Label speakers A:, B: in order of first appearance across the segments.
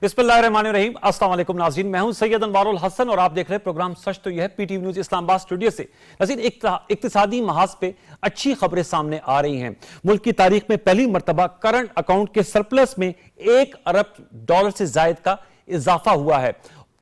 A: बिस्मिल्लाहिर्रहमानिर्रहीम। अस्सलाम वालेकुम नाज़रीन, मैं हूं सैयद अनवारुल हसन और आप देख रहे हैं प्रोग्राम सच तो यह है पीटीवी न्यूज इस्लामाबाद स्टूडियो से। नाज़रीन, इक्तिसादी महाज पे अच्छी खबरें सामने आ रही हैं। मुल्क की तारीख में पहली मरतबा करंट अकाउंट के सरप्लस में $1 अरब से जायद का इजाफा हुआ है।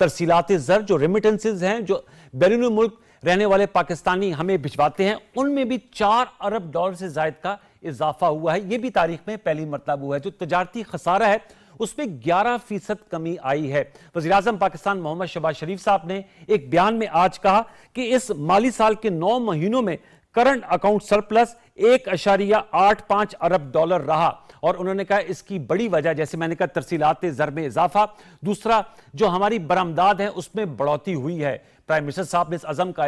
A: तरसीलात ज़र जो रेमिटेंसेज हैं, जो बैरून मुल्क रहने वाले पाकिस्तानी हमें भिजवाते हैं, उनमें भी $4 अरब से जायद का इजाफा हुआ है। यह भी तारीख में पहली मरतबा हुआ है। जो तजारती खसारा है उसमें 11% कमी आई है। वज़ीर-ए-आज़म पाकिस्तान मोहम्मद शहबाज शरीफ साहब ने एक बयान में आज कहा कि इस माली साल के 9 महीनों में करंट अकाउंट सरप्लस $1.85 अरब रहा और उन्होंने कहा इसकी बड़ी वजह, जैसे मैंने कहा, तरसीलात ज़र में इजाफा, दूसरा जो हमारी बरामदाद है उसमें बढ़ोतरी हुई है। प्राइम मिनिस्टर साहब ने इस अज़म का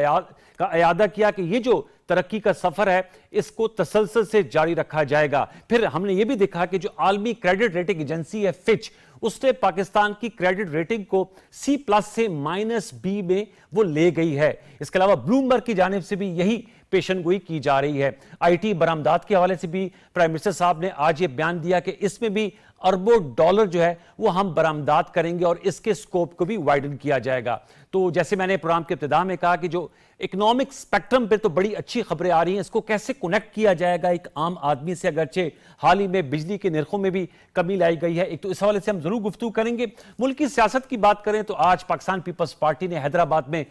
A: अयादा किया कि ये जो तरक्की का सफर है इसको तसलसल से जारी रखा जाएगा। फिर हमने ये भी देखा कि जो आलमी क्रेडिट रेटिंग एजेंसी है फिच, उसने पाकिस्तान की क्रेडिट रेटिंग को C+ से -B में वो ले गई है। इसके अलावा ब्लूमबर्ग की जानिब से भी यही पेशनगोई की जा रही है। IT बरामदात के हवाले से भी प्राइम मिनिस्टर साहब ने आज ये बयान दिया कि इसमें भी अरबों डॉलर जो है वो हम बरामदात करेंगे और इसके स्कोप को भी वाइडन किया जाएगा। तो जैसे मैंने प्रोग्राम के इब्तिदा में कहा कि जो इकोनॉमिक स्पेक्ट्रम पे तो बड़ी अच्छी खबरें आ रही हैं, इसको कैसे कनेक्ट किया जाएगा एक आम आदमी से, अगरचे हाल ही में बिजली के निर्खों में भी कमी लाई गई है, एक तो इस हवाले से हम जरूर गुफ्तगू करेंगे। मुल्क की सियासत की बात करें तो आज पाकिस्तान पीपल्स पार्टी ने हैदराबाद में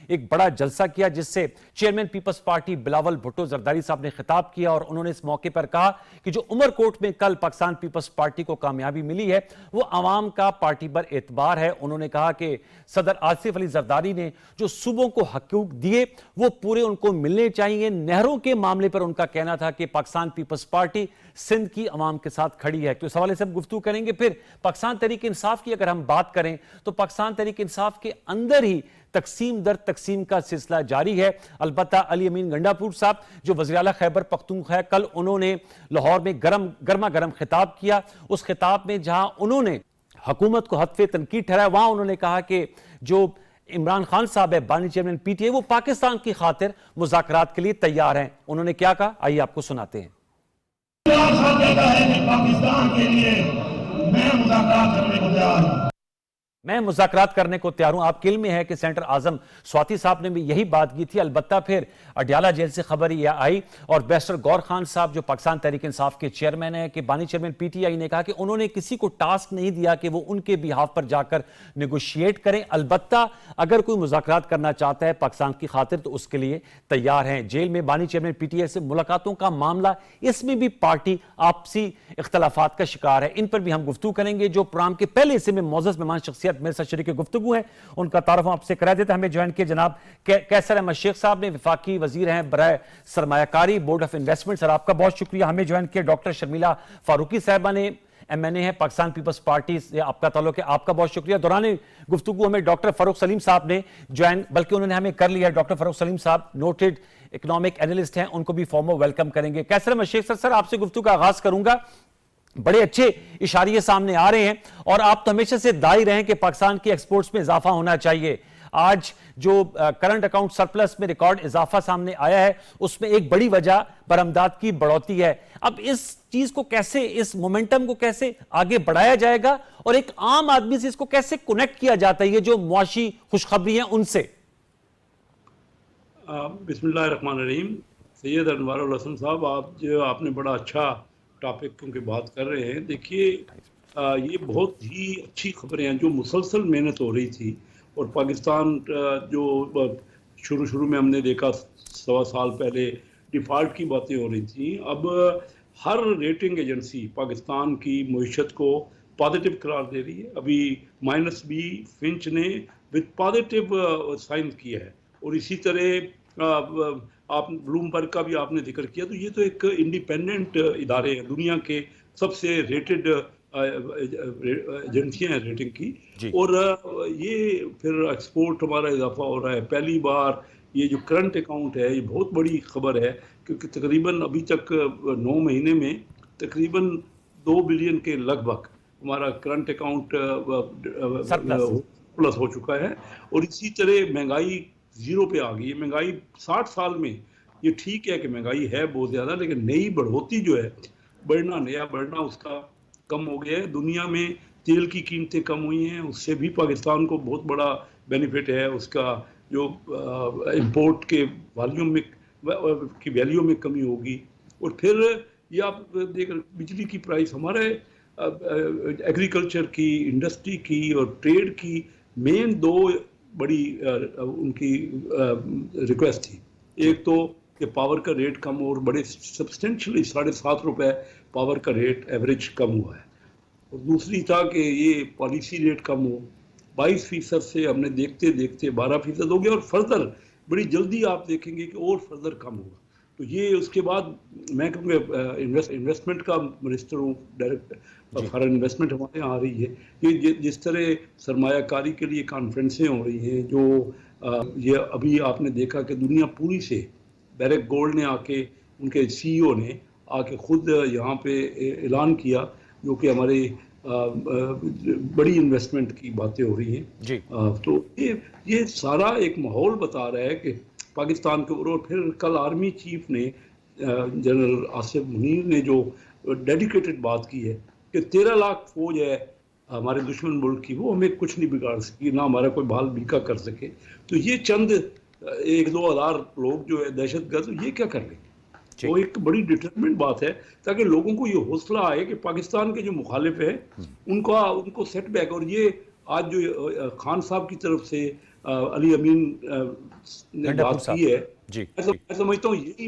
A: एक बड़ा जलसा किया जिससे chairman Peoples Party Bilawal Bhutto Zardari साहब ने खिताब किया और उन्होंने इस मौके पर कहा कि जो उमरकोट में कल पाकिस्तान पीपल्स पार्टी को कामयाबी मिली है वो अवाम का पार्टी पर एतबार है। उन्होंने कहा कि सदर आसिफ अली जरदारी ने जो सूबों को हकूक दिए वो पूरे उनको मिलने चाहिए। नहरों के मामले पर उनका कहना था कि पाकिस्तान पीपल्स पार्टी सिंध की अवाम के साथ खड़ी है। तो इस हवाले से हम गुफ्तगू करेंगे। फिर पाकिस्तान तहरीक इंसाफ की अगर हम बात करें तो पाकिस्तान तहरीक इंसाफ के अंदर ही तकसीम दर तकसीम का सिलसिला जारी है। अलबत्ता अली अमीन गंडापुर साहब जो वज़ीर आला खैबर पख्तूनख्वा है, कल उन्होंने लाहौर में गर्मा गर्म खिताब किया। उस खिताब में जहां उन्होंने हुकूमत को हत्फे तनकीद ठहराया, वहां उन्होंने कहा कि जो इमरान खान साहब है बानी चेयरमैन PTA, वो पाकिस्तान की खातिर मुज़ाकरात के लिए तैयार हैं। उन्होंने क्या कहा, आइए आपको सुनाते हैं।
B: पाकिस्तान के लिए मैं मुज़ाकरात करने को तैयार हूं।
A: मैं मुज़ाकरात करने को तैयार हूं। आपके इल्म में है कि सेंटर आजम स्वाति साहब ने भी यही बात की थी। अलबत्ता फिर अडयाला जेल से खबर यह आई और बैरिस्टर गौर खान साहब जो पाकिस्तान तहरीक इंसाफ के चेयरमैन है कि बानी चेयरमैन PTI ने कहा कि उन्होंने किसी को टास्क नहीं दिया कि वो उनके बिहाफ पर जाकर नेगोशिएट करें। अलबत्ता अगर कोई मुज़ाकरात करना चाहता है पाकिस्तान की खातिर तो उसके लिए तैयार हैं। जेल में बानी चेयरमैन PTI से मुलाकातों का मामला, इसमें भी पार्टी आपसी इख्तलाफात का शिकार है। इन पर भी हम गुफ्तगू करेंगे। जो प्रोग्राम के पहले हिस्से में मौजूद मेहमान शख्सियत मेरे साथ शरीक गुफ्तगू हैं, उनका तारुफ आपसे करा देते। हमें ज्वाइन किए जनाब कैसर अहमद शेख साहब ने, वफाकी वजीर हैं बराए सरमायाकारी बोर्ड ऑफ इन्वेस्टमेंट, सर आपका बहुत शुक्रिया। हमें ज्वाइन किया डॉक्टर शर्मिला फारूकी साहबा ने, MNA है पाकिस्तान पीपल्स पार्टी से आपका ताल्लुक है, आपका बहुत शुक्रिया। दौरान गुफ्तगू हमें डॉक्टर फरूख सलीम साहब ने ज्वाइन, बल्कि उन्होंने हमें कर लिया। डॉक्टर फरूख सलीम साहब नोटेड इकोनॉमिक एनालिस्ट हैं, उनको भी फॉर्मल वेलकम करेंगे। कैसर अहमद शेख सर आपसे गुफ्तगू का आगाज करूंगा। बड़े अच्छे इशारे सामने आ रहे हैं और आप तो हमेशा से दाई रहे हैं कि पाकिस्तान की एक्सपोर्ट्स में इजाफा होना चाहिए। आज जो करंट अकाउंट सरप्लस में रिकॉर्ड इजाफा सामने आया है उसमें एक बड़ी वजह बरामदात की बढ़ोतरी है। अब इस चीज को कैसे, इस मोमेंटम को कैसे आगे बढ़ाया जाएगा और एक आम आदमी से इसको कैसे कनेक्ट किया जाता है, ये जो मुआशी खुशखबरी है उनसे?
C: बिस्मिल्लाहिर्रहमानिर्रहीम। सैयद अनवारुल हसन साहब, आपने बड़ा अच्छा टॉपिक क्योंकि बात कर रहे हैं। देखिए, ये बहुत ही अच्छी खबरें हैं। जो मुसलसल मेहनत हो रही थी और पाकिस्तान जो शुरू में हमने देखा 1.25 साल पहले डिफ़ॉल्ट की बातें हो रही थी, अब हर रेटिंग एजेंसी पाकिस्तान की मईशत को पॉजिटिव करार दे रही है। अभी -B फिंच ने विद पॉजिटिव साइन किया है और इसी तरह आप ब्लूमबर्ग का भी आपने जिक्र किया। तो ये तो एक इंडिपेंडेंट इदारे हैं, दुनिया के सबसे रेटेड एजेंसियां हैं रेटिंग की। और ये फिर एक्सपोर्ट हमारा इजाफा हो रहा है। पहली बार ये जो करंट अकाउंट है ये बहुत बड़ी खबर है क्योंकि तकरीबन अभी तक 9 महीने में तकरीबन 2 बिलियन के लगभग हमारा करंट अकाउंट प्लस हो चुका है। और इसी तरह महंगाई 0 पे आ गई है। महंगाई 60 साल में, ये ठीक है कि महंगाई है बहुत ज़्यादा, लेकिन नई बढ़ोतरी जो है, नया बढ़ना उसका कम हो गया है। दुनिया में तेल की कीमतें कम हुई हैं, उससे भी पाकिस्तान को बहुत बड़ा बेनिफिट है। उसका जो इंपोर्ट के वॉल्यूम में की वैल्यू में कमी होगी। और फिर ये आप देख बिजली की प्राइस हमारे एग्रीकल्चर की, इंडस्ट्री की और ट्रेड की मेन दो बड़ी उनकी रिक्वेस्ट थी। एक तो कि पावर का रेट कम हो, और बड़े सब्सटेंशियली ₹7.5 पावर का रेट एवरेज कम हुआ है। और दूसरी था कि ये पॉलिसी रेट कम हो। 22% से हमने देखते देखते 12% हो गया, और फर्दर बड़ी जल्दी आप देखेंगे कि और फर्दर कम होगा। तो ये उसके बाद मैं कहूँगा इन्वेस्टमेंट का मिनिस्टर हूँ, डायरेक्ट फॉरेन इन्वेस्टमेंट हमारे यहाँ आ रही है। ये जिस तरह सरमायाकारी के लिए कॉन्फ्रेंसें हो रही हैं, जो ये अभी आपने देखा कि दुनिया पूरी से बैरक गोल्ड ने आके, उनके सीईओ ने आके खुद यहाँ पे ऐलान किया, जो कि हमारे बड़ी इन्वेस्टमेंट की बातें हो रही हैं
A: जी।
C: तो ये सारा एक माहौल बता रहा है कि पाकिस्तान के ऊपर। और फिर कल आर्मी चीफ ने जनरल आसिफ मुनीर ने जो डेडिकेटेड बात की है कि 13 लाख फौज है हमारे दुश्मन मुल्क की, वो हमें कुछ नहीं बिगाड़ सकी, ना हमारा कोई बाल बीका कर सके। तो ये चंद 1-2 हज़ार लोग जो है दहशतगर्द, ये क्या कर लेंगे? वो एक बड़ी डिटरमिनेंट बात है, ताकि लोगों को ये हौसला आए कि पाकिस्तान के जो मुखालिफ है उनको सेटबैक। और ये आज जो खान साहब की तरफ से अली अमीन ने बात की है, मैं समझता हूँ यही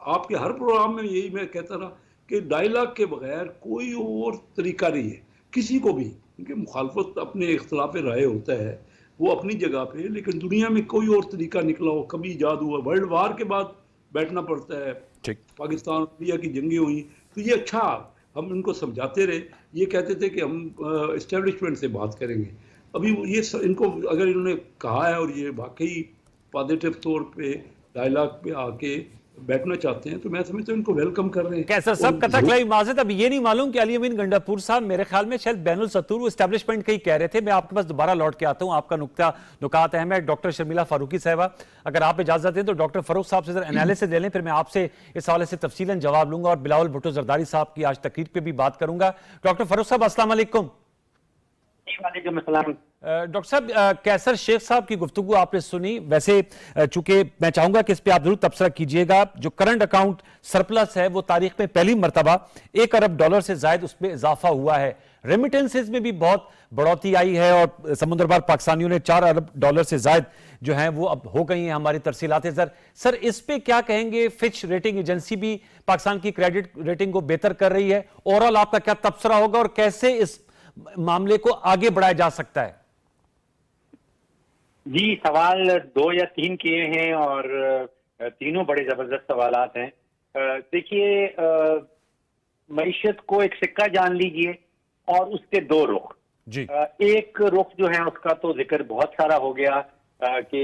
C: आपके हर प्रोग्राम में यही मैं कहता रहा कि डायलॉग के बगैर कोई और तरीका नहीं है किसी को भी। क्योंकि मुखालफत अपने इख्तलाफ राय होता है, वो अपनी जगह पे, लेकिन दुनिया में कोई और तरीका निकला हो कभी ईजाद हुआ? वर्ल्ड वार के बाद बैठना पड़ता है, पाकिस्तान इंडिया की जंगें हुई, तो ये अच्छा हम उनको समझाते रहे। ये कहते थे कि हम एस्टेब्लिशमेंट से बात करेंगे। अभी ये इनको अगर इन्होंने कहा है और ये वाकई पॉजिटिव तौर पे डायलॉग पे आके बैठना चाहते हैं, तो मैं समझता हूं इनको वेलकम कर रहे हैं।
A: कैसर साहब कथक माजिद, अब ये नहीं मालूम कि अली अमीन गंडापुर साहब मेरे ख्याल में शायद बैनुल सत्तूर वो एस्टेब्लिशमेंट का ही कह रहे थे। मैं आपके पास दोबारा लौट के आता हूं, आपका नुकात अहम है। डॉक्टर शर्मिला फारूकी साहबा, अगर आप इजाजत दें तो डॉक्टर फरूख साहब से जरा एनालिसिस ले लें, फिर मैं आपसे इस हवाले से तफसीलन जवाब लूंगा और बिलावल भुट्टो जरदारी साहब की आज तकरीर पे भी बात करूंगा। डॉक्टर फरूख साहब अस्सलाम वालेकुम। डॉक्टर साहब, कैसर शेख साहब की गुफ्तगू आपने सुनी। वैसे चूंकि मैं चाहूंगा कि इस पे आप जरूर तबसरा कीजिएगा। जो करंट अकाउंट सरप्लस है वो तारीख में पहली मरतबा $1 अरब से जायद उसमें इजाफा हुआ है। रेमिटेंसेज में भी बहुत बढ़ोतरी आई है और समुद्र पार पाकिस्तानियों ने $4 अरब से जायद जो है वो अब हो गई हैं हमारी तरसीलात। सर इस पे क्या कहेंगे? फिच रेटिंग एजेंसी भी पाकिस्तान की क्रेडिट रेटिंग को बेहतर कर रही है। ओवरऑल आपका क्या तबसरा होगा और कैसे इस मामले को आगे बढ़ाया जा सकता है?
D: जी, सवाल 2 या 3 किए हैं और तीनों बड़े जबरदस्त सवालात हैं। देखिए, मईशत को एक सिक्का जान लीजिए और उसके 2 रुख जी। एक रुख जो है उसका तो जिक्र बहुत सारा हो गया कि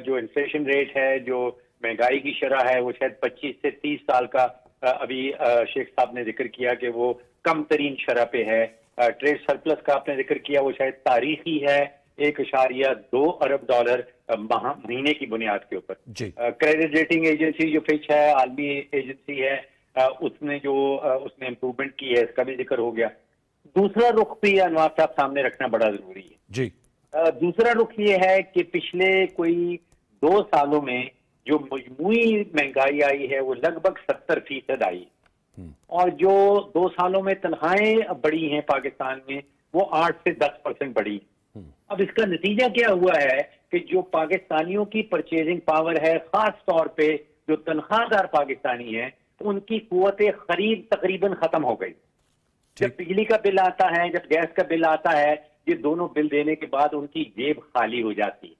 D: जो इन्फ्लेशन रेट है, जो महंगाई की शरह है, वो शायद 25 से 30 साल का अभी शेख साहब ने जिक्र किया कि वो कम तरीन शरह पे है। ट्रेड सरप्लस का आपने जिक्र किया, वो शायद तारीखी है, $1.2 अरब महीने की बुनियाद के ऊपर। क्रेडिट रेटिंग एजेंसी जो फिच है, आलमी एजेंसी है, उसने इम्प्रूवमेंट की है, इसका भी जिक्र हो गया। दूसरा रुख भी अनवार साहब सामने रखना बड़ा जरूरी है जी। दूसरा रुख ये है कि पिछले कोई 2 सालों में जो मजमूई महंगाई आई है वो लगभग 70% आई, और जो 2 सालों में तनख्वाहें बढ़ी हैं पाकिस्तान में वो 8 से 10% बढ़ी। अब इसका नतीजा क्या हुआ है कि जो पाकिस्तानियों की परचेजिंग पावर है, खास तौर पे जो तनख्वाहदार पाकिस्तानी है, उनकी कुव्वत खरीद तकरीबन खत्म हो गई। जब बिजली का बिल आता है, जब गैस का बिल आता है, ये दोनों बिल देने के बाद उनकी जेब खाली हो जाती है।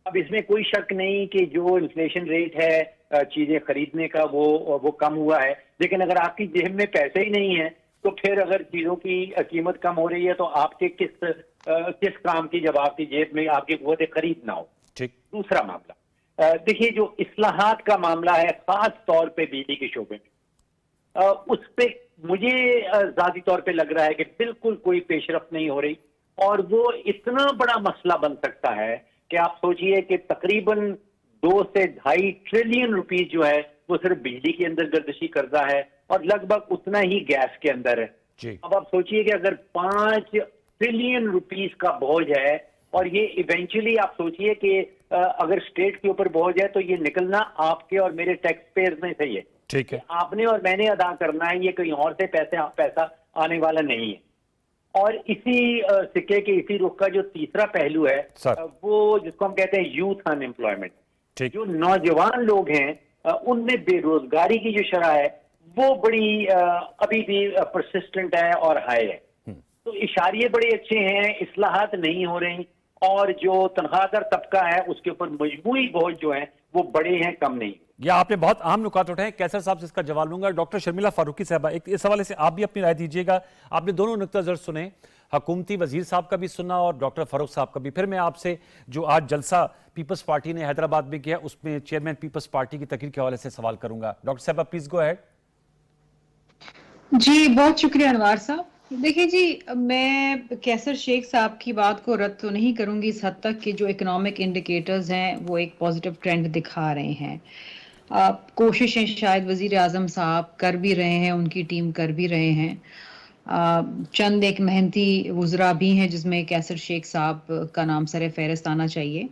D: अब इसमें कोई शक नहीं कि जो इन्फ्लेशन रेट है चीजें खरीदने का वो कम हुआ है, लेकिन अगर आपकी जेब में पैसे ही नहीं है तो फिर अगर चीजों की कीमत कम हो रही है तो आपके किस काम की, जब आपकी जेब में आपकी कुव्वत खरीद ना हो। दूसरा मामला देखिए, जो इस्लाहात का मामला है, खास तौर पे बिजली के शोबे में, उस पे मुझे जाती तौर पे लग रहा है कि बिल्कुल कोई पेशरफ्त नहीं हो रही, और वो इतना बड़ा मसला बन सकता है कि आप सोचिए कि तकरीबन 2 से 2.5 ट्रिलियन रुपीज जो है वो सिर्फ बिजली के अंदर गर्दिशी कर्जा है और लगभग उतना ही गैस के अंदर है। अब आप सोचिए कि अगर 5 ट्रिलियन रुपीस का बोझ है, और ये इवेंचुअली आप सोचिए कि अगर स्टेट के ऊपर बोझ है तो ये निकलना आपके और मेरे टैक्स पेयर्स में से ही है।
A: ठीक है,
D: आपने और मैंने अदा करना है, ये कहीं और से पैसा आने वाला नहीं है। और इसी सिक्के के इसी रुख का जो तीसरा पहलू है वो जिसको हम कहते हैं यूथ अनएम्प्लॉयमेंट। जो नौजवान लोग हैं उनमें बेरोजगारी की जो शरह है वो बड़ी अभी भी परसिस्टेंट है और हाई है। तो इशारे बड़े अच्छे हैं, इस्लाहात नहीं हो रही, और जो तनख्वाहदार तबका है उसके ऊपर मजबूरी बोझ जो है वो बड़े हैं, कम नहीं।
A: या आपने बहुत अहम नुकात उठाए। कैसर साहब से इसका जवाब लूंगा। डॉक्टर शर्मिला फारूकी साहबा, एक इस हवाले से आप भी अपनी राय दीजिएगा। आपने दोनों नुक्ता नज़र सुने, हुकूमती वजीर साहब का भी सुना और डॉक्टर फारूक साहब का भी। फिर मैं आपसे जो आज जलसा पीपल्स पार्टी ने हैदराबाद में किया उसमें चेयरमैन पीपल्स पार्टी की तकरीर के हवाले से सवाल करूंगा। डॉक्टर साहबा प्लीज गो अहेड।
E: जी बहुत शुक्रिया अनवार साहब। देखिए जी, मैं कैसर शेख साहब की बात को रद्द तो नहीं करूंगी इस हद तक कि जो इकोनॉमिक इंडिकेटर्स हैं वो एक पॉजिटिव ट्रेंड दिखा रहे हैं। कोशिशें शायद वजीर आजम साहब कर भी रहे हैं, उनकी टीम कर भी रहे हैं। चंद एक मेहनती वज़रा भी हैं जिसमें कैसर शेख साहब का नाम सरे फहरिस्त आना चाहिए।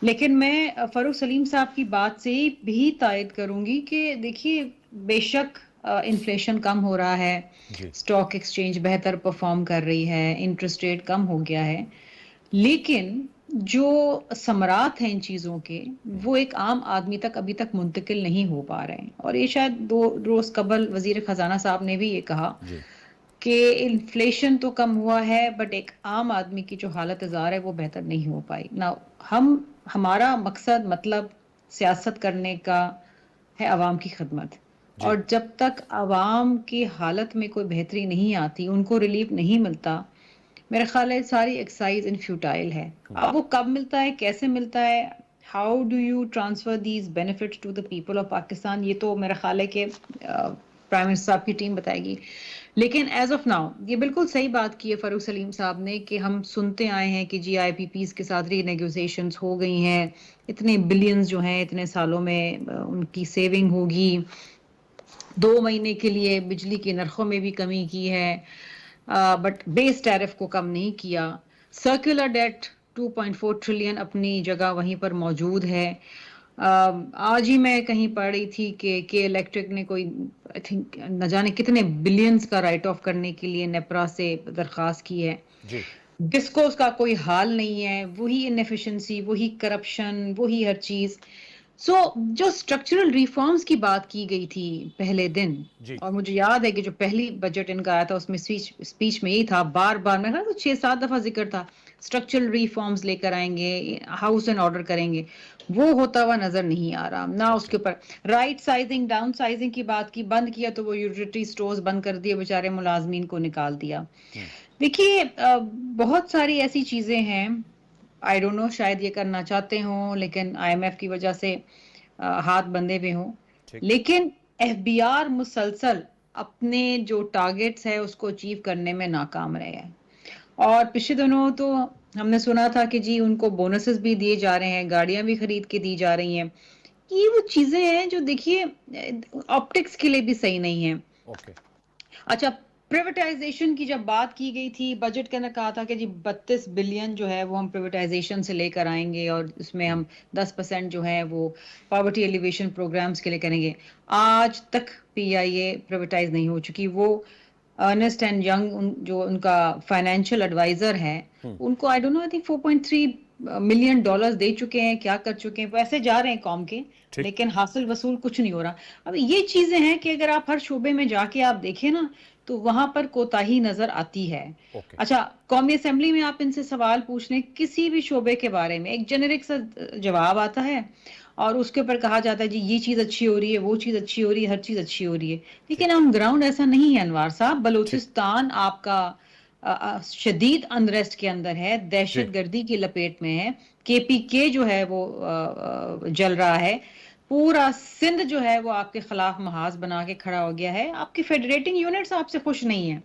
E: लेकिन मैं फ़ारूक सलीम साहब की बात से भी तायद करूंगी कि देखिए बेशक इन्फ्लेशन कम हो रहा है, स्टॉक एक्सचेंज बेहतर परफॉर्म कर रही है, इंटरेस्ट रेट कम हो गया है, लेकिन जो समरात हैं इन चीज़ों के वो एक आम आदमी तक अभी तक मुंतकिल नहीं हो पा रहे हैं। और ये शायद 2 रोज़ कबल वजीर खजाना साहब ने भी ये कहा कि इन्फ्लेशन तो कम हुआ है बट एक आम आदमी की जो हालत ज़ार है वो बेहतर नहीं हो पाई ना। हमारा मकसद मतलब सियासत करने का है अवाम की खिदमत, और जब तक अवाम की हालत में कोई बेहतरी नहीं आती, उनको रिलीफ नहीं मिलता, मेरा ख्याल है सारी एक्सरसाइज इन फ्यूटाइल है। अब वो कब मिलता है, कैसे मिलता है, how do you transfer these benefits to the people of Pakistan, ये तो मेरा ख्याल है कि प्राइम मिनिस्टर साहब की टीम बताएगी। लेकिन एज ऑफ नाउ ये बिल्कुल सही बात की है फ़ारूक सलीम साहब ने कि हम सुनते आए हैं कि GIPPs के साथ रीनेगोशिएशंस हो गई हैं, इतने बिलियंस जो हैं इतने सालों में उनकी सेविंग होगी, 2 महीने के लिए बिजली के नरखों में भी कमी की है, बट बेस टैरिफ को कम नहीं किया। सर्कुलर डेट 2.4 ट्रिलियन अपनी जगह वहीं पर मौजूद है। आज ही मैं कहीं पढ़ रही थी कि इलेक्ट्रिक ने कोई आई थिंक न जाने कितने बिलियंस का राइट ऑफ करने के लिए नेपरा से दरख्वास्त की है। डिस्कोस का कोई हाल नहीं है, वही इनएफिशिएंसी, वही करप्शन, वही हर चीज। जो स्ट्रक्चरल रिफॉर्म्स की बात की गई थी पहले दिन, और मुझे याद है कि जो पहली बजट इनका आया था उसमें स्पीच में यही था, बार बार मैं 6-7 दफा जिक्र था, स्ट्रक्चरल रिफॉर्म्स लेकर आएंगे, हाउस एंड ऑर्डर करेंगे, वो होता हुआ नजर नहीं आ रहा ना। उसके ऊपर राइट साइजिंग, डाउन साइजिंग की बात की, बंद किया तो वो यूटिलिटी स्टोर्स बंद कर दिए, बेचारे मुलाजमीन को निकाल दिया। देखिए बहुत सारी ऐसी चीजें हैं, आई डोंट नो शायद ये करना चाहते हों लेकिन IMF की वजह से हाथ बंधे हुए हों, लेकिन FBR मुसलसल अपने जो टारगेट्स है उसको अचीव करने में नाकाम रहे हैं। और पिछले दिनों तो हमने सुना था कि जी उनको बोनसेस भी दिए जा रहे हैं, गाड़ियां भी खरीद के दी जा रही हैं। ये वो चीजें हैं जो देखिए ऑप्टिक्स के लिए भी सही नहीं है। अच्छा, प्राइवेटाइजेशन की जब बात की गई थी, बजट के अंदर कहा था कि जी 32 बिलियन जो है वो हम प्राइवेटाइजेशन से लेकर आएंगे और उसमें हम 10% जो है वो पॉवर्टी एलिवेशन प्रोग्राम्स के लिए करेंगे। आज तक PIA प्राइवेटाइज नहीं हो चुकी। वो अर्नेस्ट एंड यंग जो उनका फाइनेंशियल एडवाइजर है, उनको I don't know, I think $4.3 million दे चुके हैं, क्या कर चुके हैं, पैसे जा रहे हैं कौम के, लेकिन हासिल वसूल कुछ नहीं हो रहा। अब ये चीजें हैं कि अगर आप हर शोबे में जाके आप देखें ना तो वहां पर कोताही नजर आती है। अच्छा, कौमी असेंबली में आप इनसे सवाल पूछ लें किसी भी शोबे के बारे में, एक जेनेरिक सा जवाब आता है और उसके ऊपर कहा जाता है जी ये चीज अच्छी हो रही है, वो चीज अच्छी हो रही है, हर चीज अच्छी हो रही है। लेकिन ऑन ग्राउंड ऐसा नहीं है अनवार साहब। बलूचिस्तान आपका शदीद अनरेस्ट के अंदर है, दहशतगर्दी की लपेट में है, KPK जो है वो जल रहा है, पूरा सिंध जो है वो आपके खिलाफ महाज बना के खड़ा हो गया है, आपकी फेडरेटिंग यूनिट्स आपसे खुश नहीं है।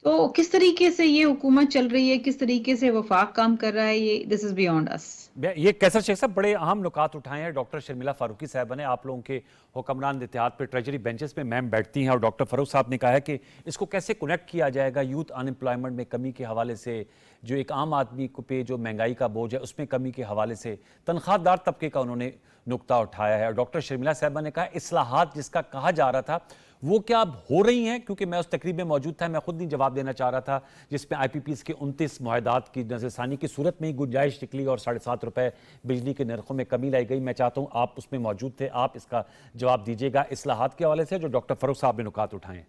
E: तो किस तरीके से ये हुकूमत चल रही है, किस तरीके से वफाक काम कर रहा है, ये दिस इज बियॉन्ड अस।
A: ये कैसर शेख साहब बड़े अहम नुकात उठाए हैं डॉक्टर शर्मिला फारूकी साहब ने। आप लोगों के हुक्मरान इत्तेहाद पे ट्रेजरी बेंचेस पे मैम बैठती हैं और डॉक्टर फारूक साहब ने कहा है कि इसको कैसे कनेक्ट किया जाएगा यूथ अनएम्प्लॉयमेंट में कमी के हवाले से, जो एक आम आदमी को पे जो महंगाई का बोझ है उसमें कमी के हवाले से, तनख्वाहदार तबके का उन्होंने नुक्ता उठाया है। और डॉक्टर शर्मिला साहबा ने कहा इस्लाहात जिसका कहा जा रहा था वो क्या अब हो रही हैं, क्योंकि मैं उस तकरीब में मौजूद था, मैं खुद नहीं जवाब देना चाह रहा था, जिसमें IPPs के 29 मुआहदात की नजरसानी की सूरत में ही गुंजाइश निकली और 7.5 रुपए बिजली के नरखों में कमी लाई गई। मैं चाहता हूं आप उसमें मौजूद थे, आप इसका जवाब दीजिएगा इस्लाहात के हवाले से जो डॉक्टर फारूक साहब ने नुकात उठाए।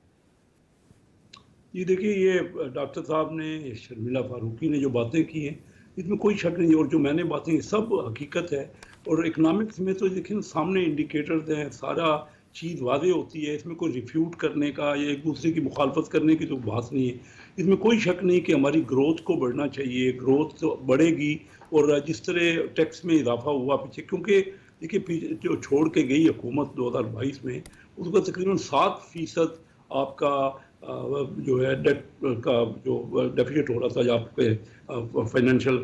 C: ये देखिए, ये डॉक्टर साहब ने, शर्मिला फारूकी ने जो बातें की हैं इसमें कोई शक नहीं, और जो मैंने बातें सब हकीकत है। और इकनॉमिक्स में तो देखिए सामने इंडिकेटर्स हैं, सारा चीज़ वादे होती है, इसमें कोई रिफ्यूट करने का या एक दूसरे की मुखालफत करने की तो बात नहीं है। इसमें कोई शक नहीं कि हमारी ग्रोथ को बढ़ना चाहिए, ग्रोथ तो बढ़ेगी। और जिस तरह टैक्स में इजाफा हुआ पीछे, क्योंकि देखिए जो छोड़ के गई हुकूमत 2022 में, उसका तकरीबन 7% आपका जो है डेट का जो डेफिसिट हो रहा था आपके फाइनेंशियल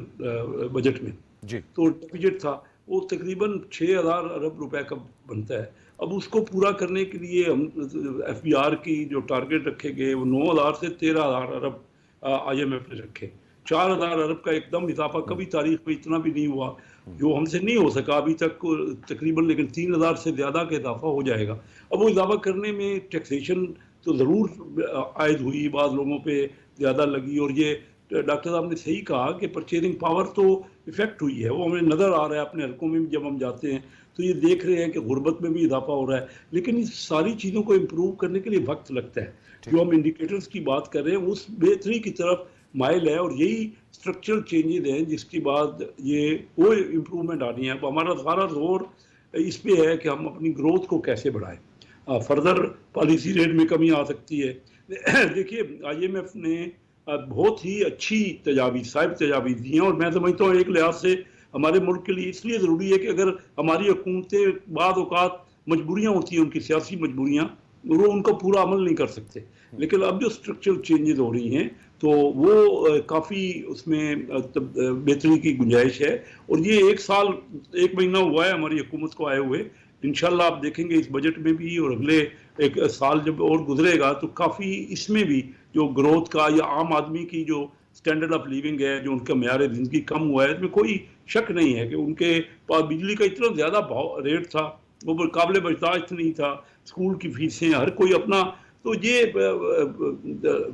C: बजट में
A: जी,
C: तो डेफिसिट था वो तकरीबन 6000 अरब रुपए का बनता है। अब उसको पूरा करने के लिए हम FBR की जो टारगेट रखे गए वो 9000 से 13000 अरब IMF ने रखे। 4000 अरब का एकदम इजाफा कभी तारीख में इतना भी नहीं हुआ, जो हमसे नहीं हो सका अभी तक तकरीबन, लेकिन 3000 से ज़्यादा का इजाफा हो जाएगा। अब वो इजाफा करने में टैक्सेशन तो ज़रूर आयद हुई, बाद लोगों पे ज़्यादा लगी। और ये डॉक्टर साहब ने सही कहा कि परचेजिंग पावर तो इफेक्ट हुई है, वो हमें नज़र आ रहा है अपने हल्कों में भी जब हम जाते हैं तो ये देख रहे हैं कि गुर्बत में भी इजाफा हो रहा है। लेकिन इस सारी चीज़ों को इम्प्रूव करने के लिए वक्त लगता है। जो हम इंडिकेटर्स की बात कर रहे हैं उस बेहतरी की तरफ माइल है, और यही स्ट्रक्चरल चेंजेस हैं जिसके बाद ये वो इम्प्रूवमेंट आनी है। अब हमारा सारा जोर इस पे है कि हम अपनी ग्रोथ को कैसे बढ़ाएं। फर्दर पॉलिसी रेट में कमी आ सकती है। देखिए IMF ने बहुत ही अच्छी तजावीज़, साहिब तजावीज़ दी हैं, और मैं समझता हूँ एक लिहाज से हमारे मुल्क के लिए इसलिए ज़रूरी है कि अगर हमारी हुकूमतें बाद औक़ात मजबूरियाँ होती हैं, उनकी सियासी मजबूरियाँ, वो उनका पूरा अमल नहीं कर सकते। लेकिन अब जो स्ट्रक्चरल चेंजेस हो रही हैं तो वो काफ़ी उसमें बेहतरी की गुंजाइश है। और ये 1 महीना हुआ है हमारी हुकूमत को आए हुए। इंशाल्लाह आप देखेंगे इस बजट में भी, और अगले एक साल जब और गुजरेगा तो काफ़ी इसमें भी जो ग्रोथ का या आम आदमी की जो स्टैंडर्ड ऑफ लिविंग है, जो उनका मेयार ज़िंदगी कम हुआ है, इसमें कोई शक नहीं है कि उनके पास बिजली का इतना ज़्यादा भाव रेट था, वो काबिल बर्दाश्त नहीं था, स्कूल की फीसें हर कोई अपना, तो ये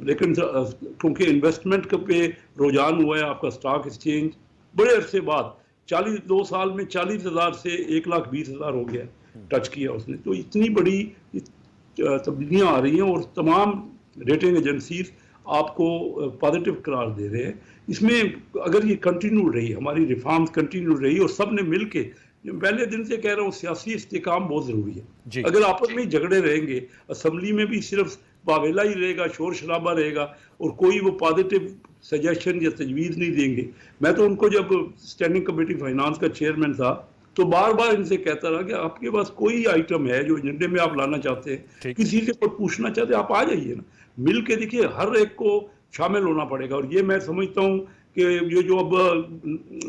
C: लेकिन क्योंकि इन्वेस्टमेंट पे रुझान हुआ है, आपका स्टॉक एक्सचेंज बड़े अरसे बाद 2 साल में 40,000 से 1,20,000 हो गया, टच किया उसने। तो इतनी बड़ी तब्दीलियाँ आ रही हैं और तमाम रेटिंग एजेंसीज आपको पॉजिटिव करार दे रहे हैं। इसमें अगर ये कंटिन्यू रही, हमारी रिफॉर्म्स कंटिन्यू रही और सब ने मिल के, पहले दिन से कह रहा हूँ सियासी इस्तेकाम बहुत ज़रूरी है। अगर आपस में झगड़े रहेंगे, असम्बली में भी सिर्फ बावेला ही रहेगा, शोर शराबा रहेगा और कोई वो पॉजिटिव सजेशन या तजवीज़ नहीं देंगे। मैं तो उनको जब स्टैंडिंग कमेटी फाइनेंस का चेयरमैन था तो बार बार इनसे कहता रहा कि आपके पास कोई आइटम है जो एजेंडे में आप लाना चाहते हैं, किसी से कोई पूछना चाहते हैं, आप आ जाइए ना, मिल के देखिए, हर एक को शामिल होना पड़ेगा। और ये मैं समझता हूँ कि ये जो अब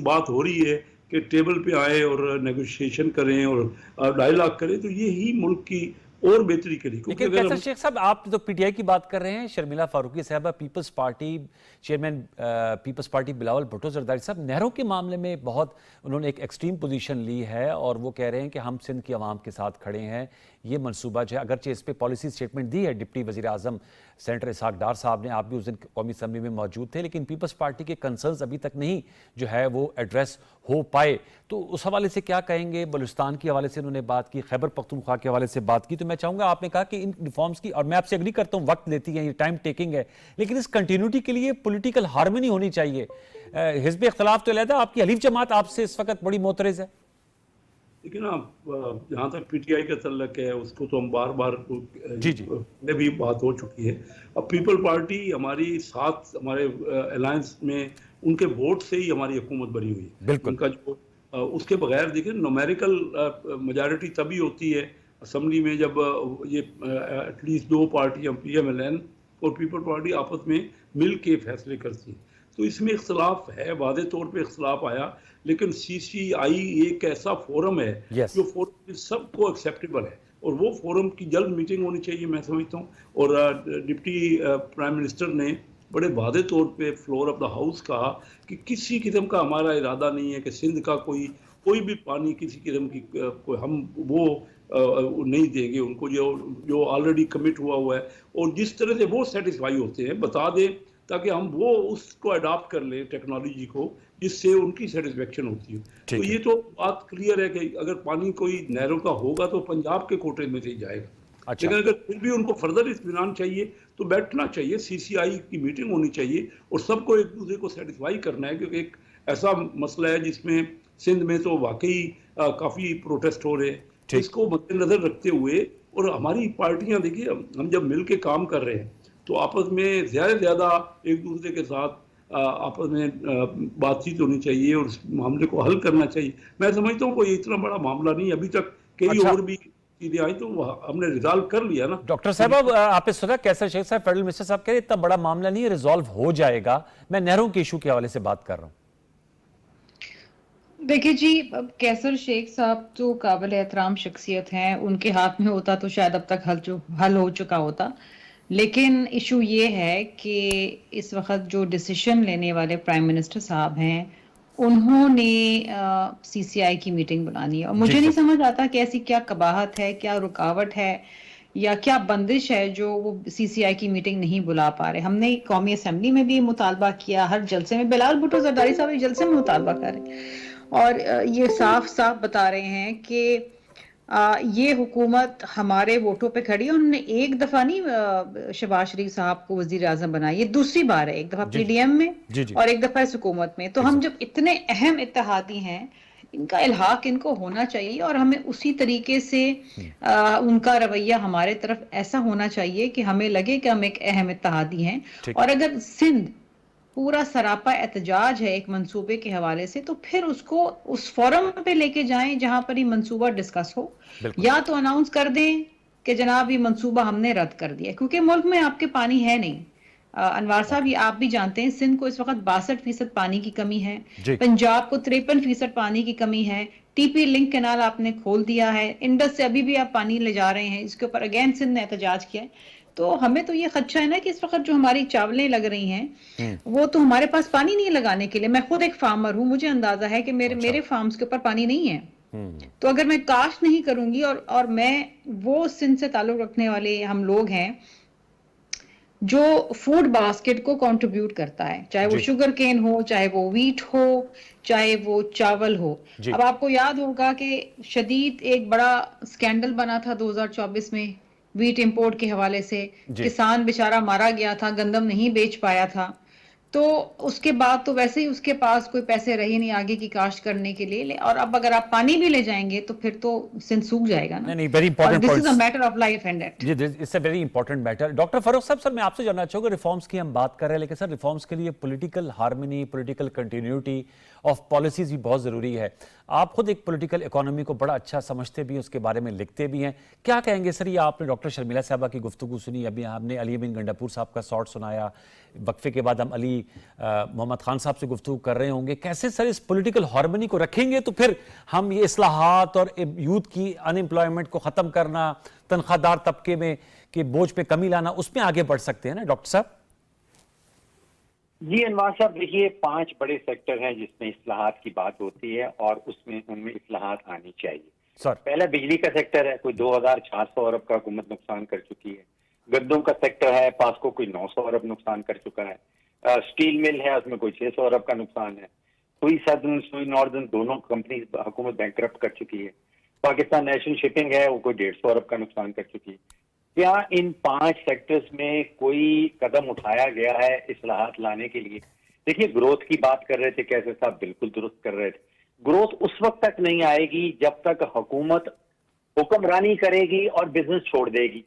C: बात हो रही है कि टेबल पे आए और नेगोशिएशन करें और डायलॉग करें, तो ये ही मुल्क की और बेहतरी के लिए।
A: लेकिन कैसर शेख साहब, आप तो PTI की बात कर रहे हैं, शर्मिला फारूकी साहबा Peoples Party chairman, Peoples Party Bilawal Bhutto Zardari साहब नहरों के मामले में बहुत उन्होंने एक एक्सट्रीम पोजीशन ली है और वो कह रहे हैं कि हम सिंध की आवाम के साथ खड़े हैं। ये मनसूबा जो है, अगरचे इस पर पॉलिसी स्टेटमेंट दी है डिप्टी वज़ीर आज़म सेनेटर इसाक डार साहब ने, आप भी उस दिन कौमी असम्बली में मौजूद थे, लेकिन पीपल्स पार्टी के कंसर्न्स अभी तक नहीं जो है वो एड्रेस हो पाए। तो उस हवाले से क्या कहेंगे? बलूचिस्तान के हवाले से उन्होंने बात की, खैबर पख्तूनख्वा के हवाले से बात की। तो मैं चाहूँगा, आपने कहा कि इन रिफॉर्म्स की, और मैं आपसे एग्री करता हूँ, वक्त लेती है, ये टाइम टेकिंग है, लेकिन इस कंटिन्यूटी के लिए पॉलिटिकल हार्मनी होनी चाहिए। हिज़्ब इख्तिलाफ तो अलहदा, आपकी हलीफ जमात आपसे इस वक्त बड़ी मोतरज़ है।
C: लेकिन जहाँ तक PTI का तल्लक है उसको तो हम बार बार में भी बात हो चुकी है। अब पीपल पार्टी हमारी साथ, हमारे अलायंस में उनके वोट से ही हमारी हुकूमत बनी हुई है। उनका जो उसके बगैर देखिए, न्यूमेरिकल मेजॉरिटी तभी होती है असम्बली में जब ये एटलीस्ट 2 पार्टियाँ PMLN और पीपल पार्टी आपस में मिल के फैसले करती हैं। तो इसमें इख्तलाफ है, वादे तौर पे इख्तलाफ आया, लेकिन CCI एक ऐसा फोरम है
A: Yes.
C: जो फोरम सबको एक्सेप्टेबल है, और वो फोरम की जल्द मीटिंग होनी चाहिए, मैं समझता हूँ। और डिप्टी प्राइम मिनिस्टर ने बड़े वादे तौर पे फ्लोर ऑफ द हाउस कहा कि किसी किस्म का हमारा इरादा नहीं है कि सिंध का कोई भी पानी किसी किस्म की कोई हम वो नहीं देंगे उनको, जो ऑलरेडी कमिट हुआ है, और जिस तरह से वो सेटिस्फाई होते हैं बता दें, ताकि हम वो उसको अडॉप्ट कर लें टेक्नोलॉजी को, जिससे उनकी सेटिस्फेक्शन होती है। तो ये तो बात क्लियर है कि अगर पानी कोई नहरों का होगा तो पंजाब के कोटे में से ही जाएगा।
A: अच्छा।
C: लेकिन अगर फिर भी उनको फर्दर इत्मीनान चाहिए तो बैठना चाहिए, CCI की मीटिंग होनी चाहिए, और सबको एक दूसरे को सेटिस्फाई करना है, क्योंकि एक ऐसा मसला है जिसमें सिंध में तो वाकई काफ़ी प्रोटेस्ट हो रहे हैं। इसको मद्देनजर रखते हुए, और हमारी पार्टियां देखिए, हम जब मिल के काम कर रहे हैं तो आपस में ज़्यादा से ज़्यादा एक दूसरे के साथ आपस में बातचीत होनी चाहिए और इस मामले को हल करना चाहिए। मैं समझता हूँ कोई इतना बड़ा मामला नहीं, अभी तक कई और भी चीजें आई तो हमने रिजॉल्व कर लिया ना।
A: डॉक्टर साहब, अब आपने सुना कैसर शेख साहब, फेडरल मिनिस्टर साहब कह रहे इतना बड़ा मामला नहीं है, रिजॉल्व हो जाएगा। मैं नहरों के इशू के हवाले से बात कर रहा हूँ।
E: देखिए जी, अब कैसर शेख साहब तो काबिल एहतराम शख्सियत हैं, उनके हाथ में होता तो शायद अब तक हल हो चुका होता। लेकिन इशू ये है कि इस वक्त जो डिसीजन लेने वाले प्राइम मिनिस्टर साहब हैं, उन्होंने CCI की मीटिंग बुलानी है, और मुझे नहीं समझ आता कि ऐसी क्या कबाहत है, क्या रुकावट है, या क्या बंदिश है जो वो CCI की मीटिंग नहीं बुला पा रहे। हमने कौमी असम्बली में भी मुतालबा किया, हर जलसे में बिलाल भुट्टो जरदारी साहब जलसे में मुतालबा कर रहे हैं, और ये साफ साफ बता रहे हैं कि ये हुकूमत हमारे वोटों पे खड़ी है। उन्होंने एक दफा नहीं शहबाज शरीफ साहब को वजीर आजम बनाया, ये दूसरी बार है, एक दफा PDM में और एक दफा इस हुकूमत में। तो हम जब इतने अहम इत्तेहादी हैं, इनका इल्हाक इनको होना चाहिए, और हमें उसी तरीके से उनका रवैया हमारे तरफ ऐसा होना चाहिए कि हमें लगे कि हम एक अहम इत्तेहादी हैं। और अगर सिंध पूरा सरापा एहतजाज है एक मंसूबे के हवाले से, तो फिर उसको उस फोरम पे लेके जाएं जहां पर ये मंसूबा डिस्कस हो, या तो अनाउंस कर दें कि जनाब ये मंसूबा हमने रद्द कर दिया, क्योंकि मुल्क में आपके पानी है नहीं। अनवार साहब, ये आप भी जानते हैं, सिंध को इस वक्त 62% पानी की कमी है, पंजाब को 53% पानी की कमी है। TP लिंक कैनाल आपने खोल दिया है, इंडस से अभी भी आप पानी ले जा रहे हैं, इसके ऊपर अगेन सिंध ने एहतजाज किया है। तो हमें तो ये खदशा है ना कि इस वक्त जो हमारी चावलें लग रही हैं, वो तो हमारे पास पानी नहीं लगाने के लिए। मैं खुद एक फार्मर हूं, मुझे अंदाजा है कि मेरे फार्म्स के ऊपर पानी नहीं है। तो अगर मैं काश्त नहीं करूंगी, और मैं वो सिंध से ताल्लुक रखने वाले हम लोग हैं जो फूड बास्केट को कंट्रीब्यूट करता है, चाहे वो शुगर केन हो, चाहे वो व्हीट हो, चाहे वो चावल हो। अब आपको याद होगा कि शदीद एक बड़ा स्कैंडल बना था 2024 में व्हीट इंपोर्ट के हवाले से, किसान बेचारा मारा गया था, गंदम नहीं बेच पाया था। तो उसके बाद तो वैसे ही उसके पास कोई पैसे रहे नहीं आगे की काश्त करने के लिए, और अब अगर आप पानी भी ले जाएंगे तो फिर तो सिंध सूख जाएगा ना।
A: नहीं, very important
E: this is a matter of life and death.
A: जी, it's a very important matter. Doctor Farooq साहब, सर मैं आपसे जानना चाहूंगा, रिफॉर्म्स की हम बात कर रहे हैं, लेकिन सर रिफॉर्म्स के लिए political harmony, political continuity of policies भी बहुत जरूरी है। आप खुद एक पॉलिटिकल इकोनॉमी को बड़ा अच्छा समझते भी हैं, उसके बारे में लिखते भी हैं। क्या कहेंगे सर, ये आपने डॉक्टर शर्मिला साहबा की गुफ्तगू सुनी, अभी आपने अली बिन गंडापुर साहब का शॉर्ट सुनाया, वक्फे के बाद हम अली मोहम्मद खान साहब से गुफ्तगू कर रहे होंगे। कैसे सर इस पॉलिटिकल हार्मनी को रखेंगे तो फिर हम ये इस्लाहात और यूथ की अनएम्प्लॉयमेंट को खत्म करना, तनख्वाहदार तबके में के बोझ पे कमी लाना, उसमें आगे बढ़ सकते हैं ना डॉक्टर साहब?
D: जी अनवार साहब, देखिए 5 बड़े सेक्टर हैं जिसमें इस्लाहात की बात होती है, और उनमें इस्लाहात आनी चाहिए।
A: सर,
D: पहला बिजली का सेक्टर है, कोई 2400 अरब का हुकूमत नुकसान कर चुकी है। गद्दों का सेक्टर है, पास्को कोई 900 अरब नुकसान कर चुका है। स्टील मिल है, उसमें कोई 600 अरब का नुकसान है। सुई सदर्न, सुई नॉर्दर्न, दोनों कंपनी हुकूमत बैंकरप्ट कर चुकी है। पाकिस्तान नेशनल शिपिंग है, वो कोई 150 अरब का नुकसान कर चुकी है। क्या इन 5 सेक्टर्स में कोई कदम उठाया गया है इस्लाहात लाने के लिए? देखिए, ग्रोथ की बात कर रहे थे कैसर साहब, बिल्कुल दुरुस्त कर रहे थे। ग्रोथ उस वक्त तक नहीं आएगी जब तक हुकूमत हुक्मरानी करेगी और बिजनेस छोड़ देगी।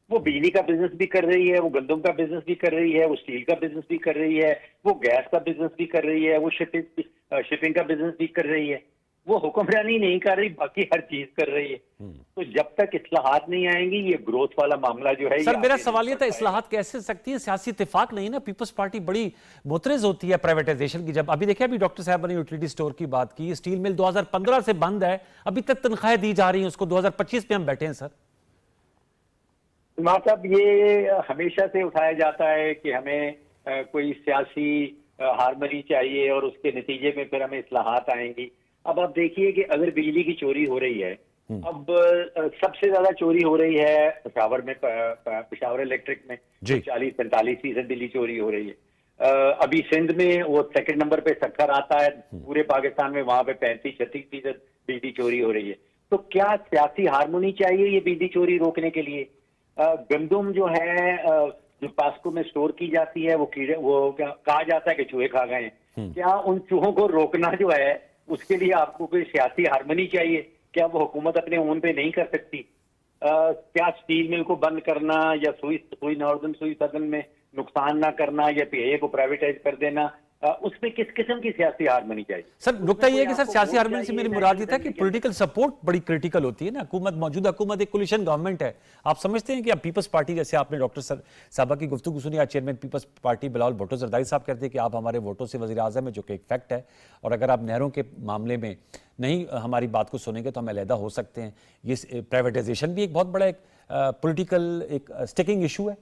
D: वो बिजली का बिजनेस भी कर रही है, वो गंदम का बिजनेस भी कर रही है, वो स्टील का बिजनेस भी कर रही है, वो गैस का बिजनेस भी कर रही है, वो शिपिंग का बिजनेस भी कर रही है। वो हुक्मरानी नहीं कर रही, बाकी हर चीज कर रही है। तो जब तक इस्लाहात नहीं आएंगी, ये ग्रोथ वाला मामला जो है।
A: सर मेरा सवाल ये था, इस्लाहात कैसे सकती है? सियासी इत्तेफाक नहीं ना। पीपल्स पार्टी बड़ी मुतरज़ होती है प्राइवेटाइजेशन की। जब अभी देखिए, अभी डॉक्टर साहब ने यूटिलिटी स्टोर की बात की, स्टील मिल 2015 से बंद है, अभी तक तनख्वाहें दी जा रही हैं उसको, 2025 में हम बैठे हैं सर।
D: मतलब ये हमेशा से उठाया जाता है कि हमें कोई सियासी हारमनी चाहिए और उसके नतीजे में फिर हमें इस्लाहात आएंगी। अब आप देखिए कि अगर बिजली की चोरी हो रही है, अब सबसे ज्यादा चोरी हो रही है पेशावर में, पेशावर इलेक्ट्रिक में 40-45% बिजली चोरी हो रही है। अभी सिंध में वो सेकंड नंबर पे सक्खर आता है, पूरे पाकिस्तान में वहां पे 35-36% बिजली चोरी हो रही है। तो क्या सियासी हारमोनी चाहिए ये बिजली चोरी रोकने के लिए? गंदुम जो है जो पास्को में स्टोर की जाती है, वो कीड़े, वो क्या कहा जाता है कि चूहे खा गए हैं। क्या उन चूहों को रोकना जो है, उसके लिए आपको कोई सियासी हारमोनी चाहिए? क्या वो हुकूमत अपने ओन पे नहीं कर सकती? क्या स्टील मिल को बंद करना या सुई नॉर्दर्न सुई सदन में नुकसान ना करना या पीआईए को प्राइवेटाइज कर देना, उसमें किस किस्म की सियासी हारमोनी चाहिए?
A: सर नुकता ये है कि सर सियासी हारमोनी से मेरी मुराद ये था कि पॉलिटिकल सपोर्ट बड़ी क्रिटिकल होती है ना। हुकूमत, मौजूदा हुकूमत एक कोलिशन गवर्नमेंट है। आप समझते हैं कि आप पीपल्स पार्टी, जैसे आपने डॉक्टर साहबा की गुफ्तगू सुनी, आज chairman Peoples Party Bilawal Bhutto Zardari साहब कहते हैं कि आप हमारे वोटों से वज़ीर आज़म है, जो कि एक फैक्ट है, और अगर आप नहरों के मामले में नहीं हमारी बात को सुनेंगे तो हम अलहदा हो सकते हैं। ये प्राइवेटाइजेशन भी एक बहुत बड़ा एक पॉलिटिकल एक स्टिकिंग इशू है।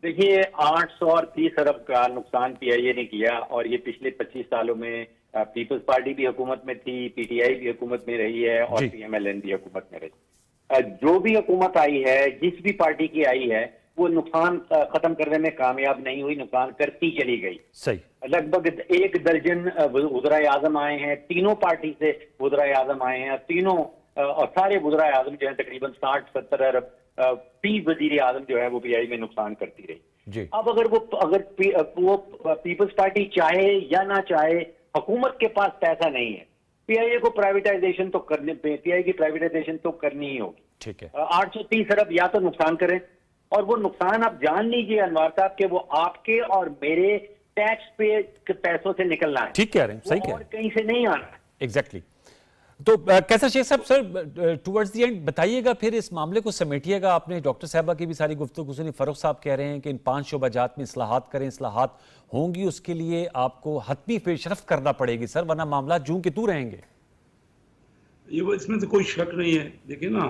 D: देखिए 830 अरब का नुकसान पीआईए ने किया, और ये पिछले 25 सालों में पीपल्स पार्टी भी हुकूमत में थी, पीटीआई भी हुकूमत में रही है, और पीएमएलएन भी हुकूमत में रही। जो भी हुकूमत आई है, जिस भी पार्टी की आई है, वो नुकसान खत्म करने में कामयाब नहीं हुई, नुकसान करती चली गई।
A: सही।
D: लगभग 1 दर्जन वज़ीर आज़म आए हैं, तीनों पार्टी से वज़ीर आज़म आए हैं, तीनों और सारे वज़ीर आज़म जो है तकरीबन 60-70 अरब फी वजीर आजम जो है वो पीआई में नुकसान करती रही। अब अगर वो पीपल्स पार्टी चाहे या ना चाहे, हुकूमत के पास पैसा नहीं है, पीआईए को प्राइवेटाइजेशन तो करने, पीआई की प्राइवेटाइजेशन तो करनी ही होगी।
A: ठीक है।
D: 830 अरब या तो नुकसान करें, और वो नुकसान आप जान लीजिए अनवर साहब के वो आपके और मेरे टैक्स पे के पैसों से निकलना है।
A: ठीक कह रहे हैं, सही कह रहे हैं,
D: और कहीं से नहीं आना।
A: एग्जैक्टली। तो कैसर शेख साहब, सर टुवर्ड्स द एंड बताइएगा, फिर इस मामले को समेटिएगा। आपने डॉक्टर साहबा की भी सारी गुफ्तगू सुनी। फारूक साहब कह रहे हैं कि इन 5 शोबाजात में इस्लाहात करें, इस्लाहात होंगी उसके लिए आपको हतमी पेशरफ करना पड़ेगी सर, वरना मामला जूं के तू रहेंगे।
C: ये इसमें तो कोई शक नहीं है। देखिए ना,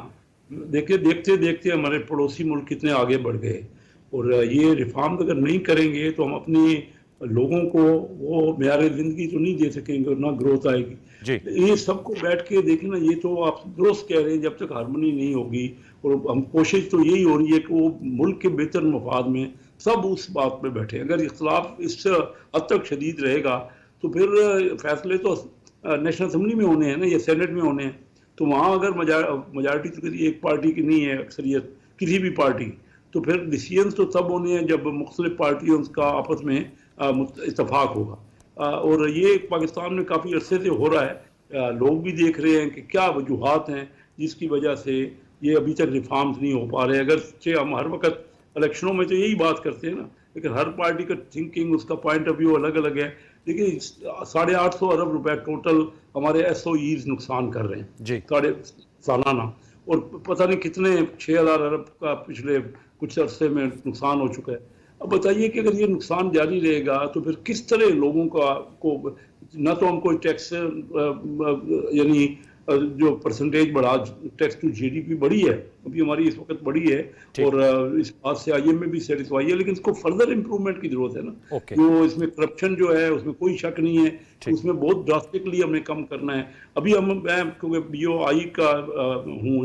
C: देखते देखते हमारे पड़ोसी मुल्क कितने आगे बढ़ गए, और ये रिफॉर्म अगर नहीं करेंगे तो हम अपनी लोगों को वो मेयार जिंदगी तो नहीं दे सकेंगे, और ना ग्रोथ आएगी। ये सबको बैठ के देखना, ये तो आप दुरुस्त कह रहे हैं, जब तक हारमोनी नहीं होगी, और हम कोशिश तो यही हो रही है कि वो मुल्क के बेहतर मफाद में सब उस बात पे बैठे। अगर इख्तलाफ इससे हद तक शदीद रहेगा तो फिर फैसले तो नेशनल असम्बली में होने हैं ना, या सेनेट में होने हैं। तो वहाँ अगर मेजॉरिटी तो एक पार्टी की नहीं है, अक्सरियत किसी भी पार्टी, तो फिर डिसीजन तो तब होने हैं जब मुख्तलिफ पार्टियों का आपस में इत्तफाक होगा। और ये पाकिस्तान में काफ़ी अरसे से हो रहा है। लोग भी देख रहे हैं कि क्या वजूहात हैं जिसकी वजह से ये अभी तक रिफॉर्म्स नहीं हो पा रहे। अगर हम हर वक्त इलेक्शनों में तो यही बात करते हैं ना, लेकिन हर पार्टी का थिंकिंग, उसका पॉइंट ऑफ व्यू अलग अलग है। देखिए 850 अरब रुपए टोटल हमारे एसओईज नुकसान कर रहे हैं साढ़े सालाना, और पता नहीं कितने 6000 अरब का पिछले कुछ अरसे में नुकसान हो चुका है। अब बताइए कि अगर ये नुकसान जारी रहेगा तो फिर किस तरह लोगों को ना तो हम कोई टैक्स, यानी जो परसेंटेज बढ़ा, टैक्स टू जीडीपी बढ़ी है अभी हमारी इस वक्त बढ़ी है, और इस बात से आईएमएफ भी सेटिस्फाई है, लेकिन इसको फर्दर इंप्रूवमेंट की जरूरत है ना। जो इसमें करप्शन जो है उसमें कोई शक नहीं है, उसमें बहुत ड्रास्टिकली हमें कम करना है। अभी मैं क्योंकि बीओआई का हूँ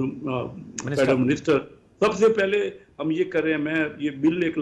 C: मिनिस्टर, सबसे पहले हम ये कर रहे हैं, मैं ये बिल एक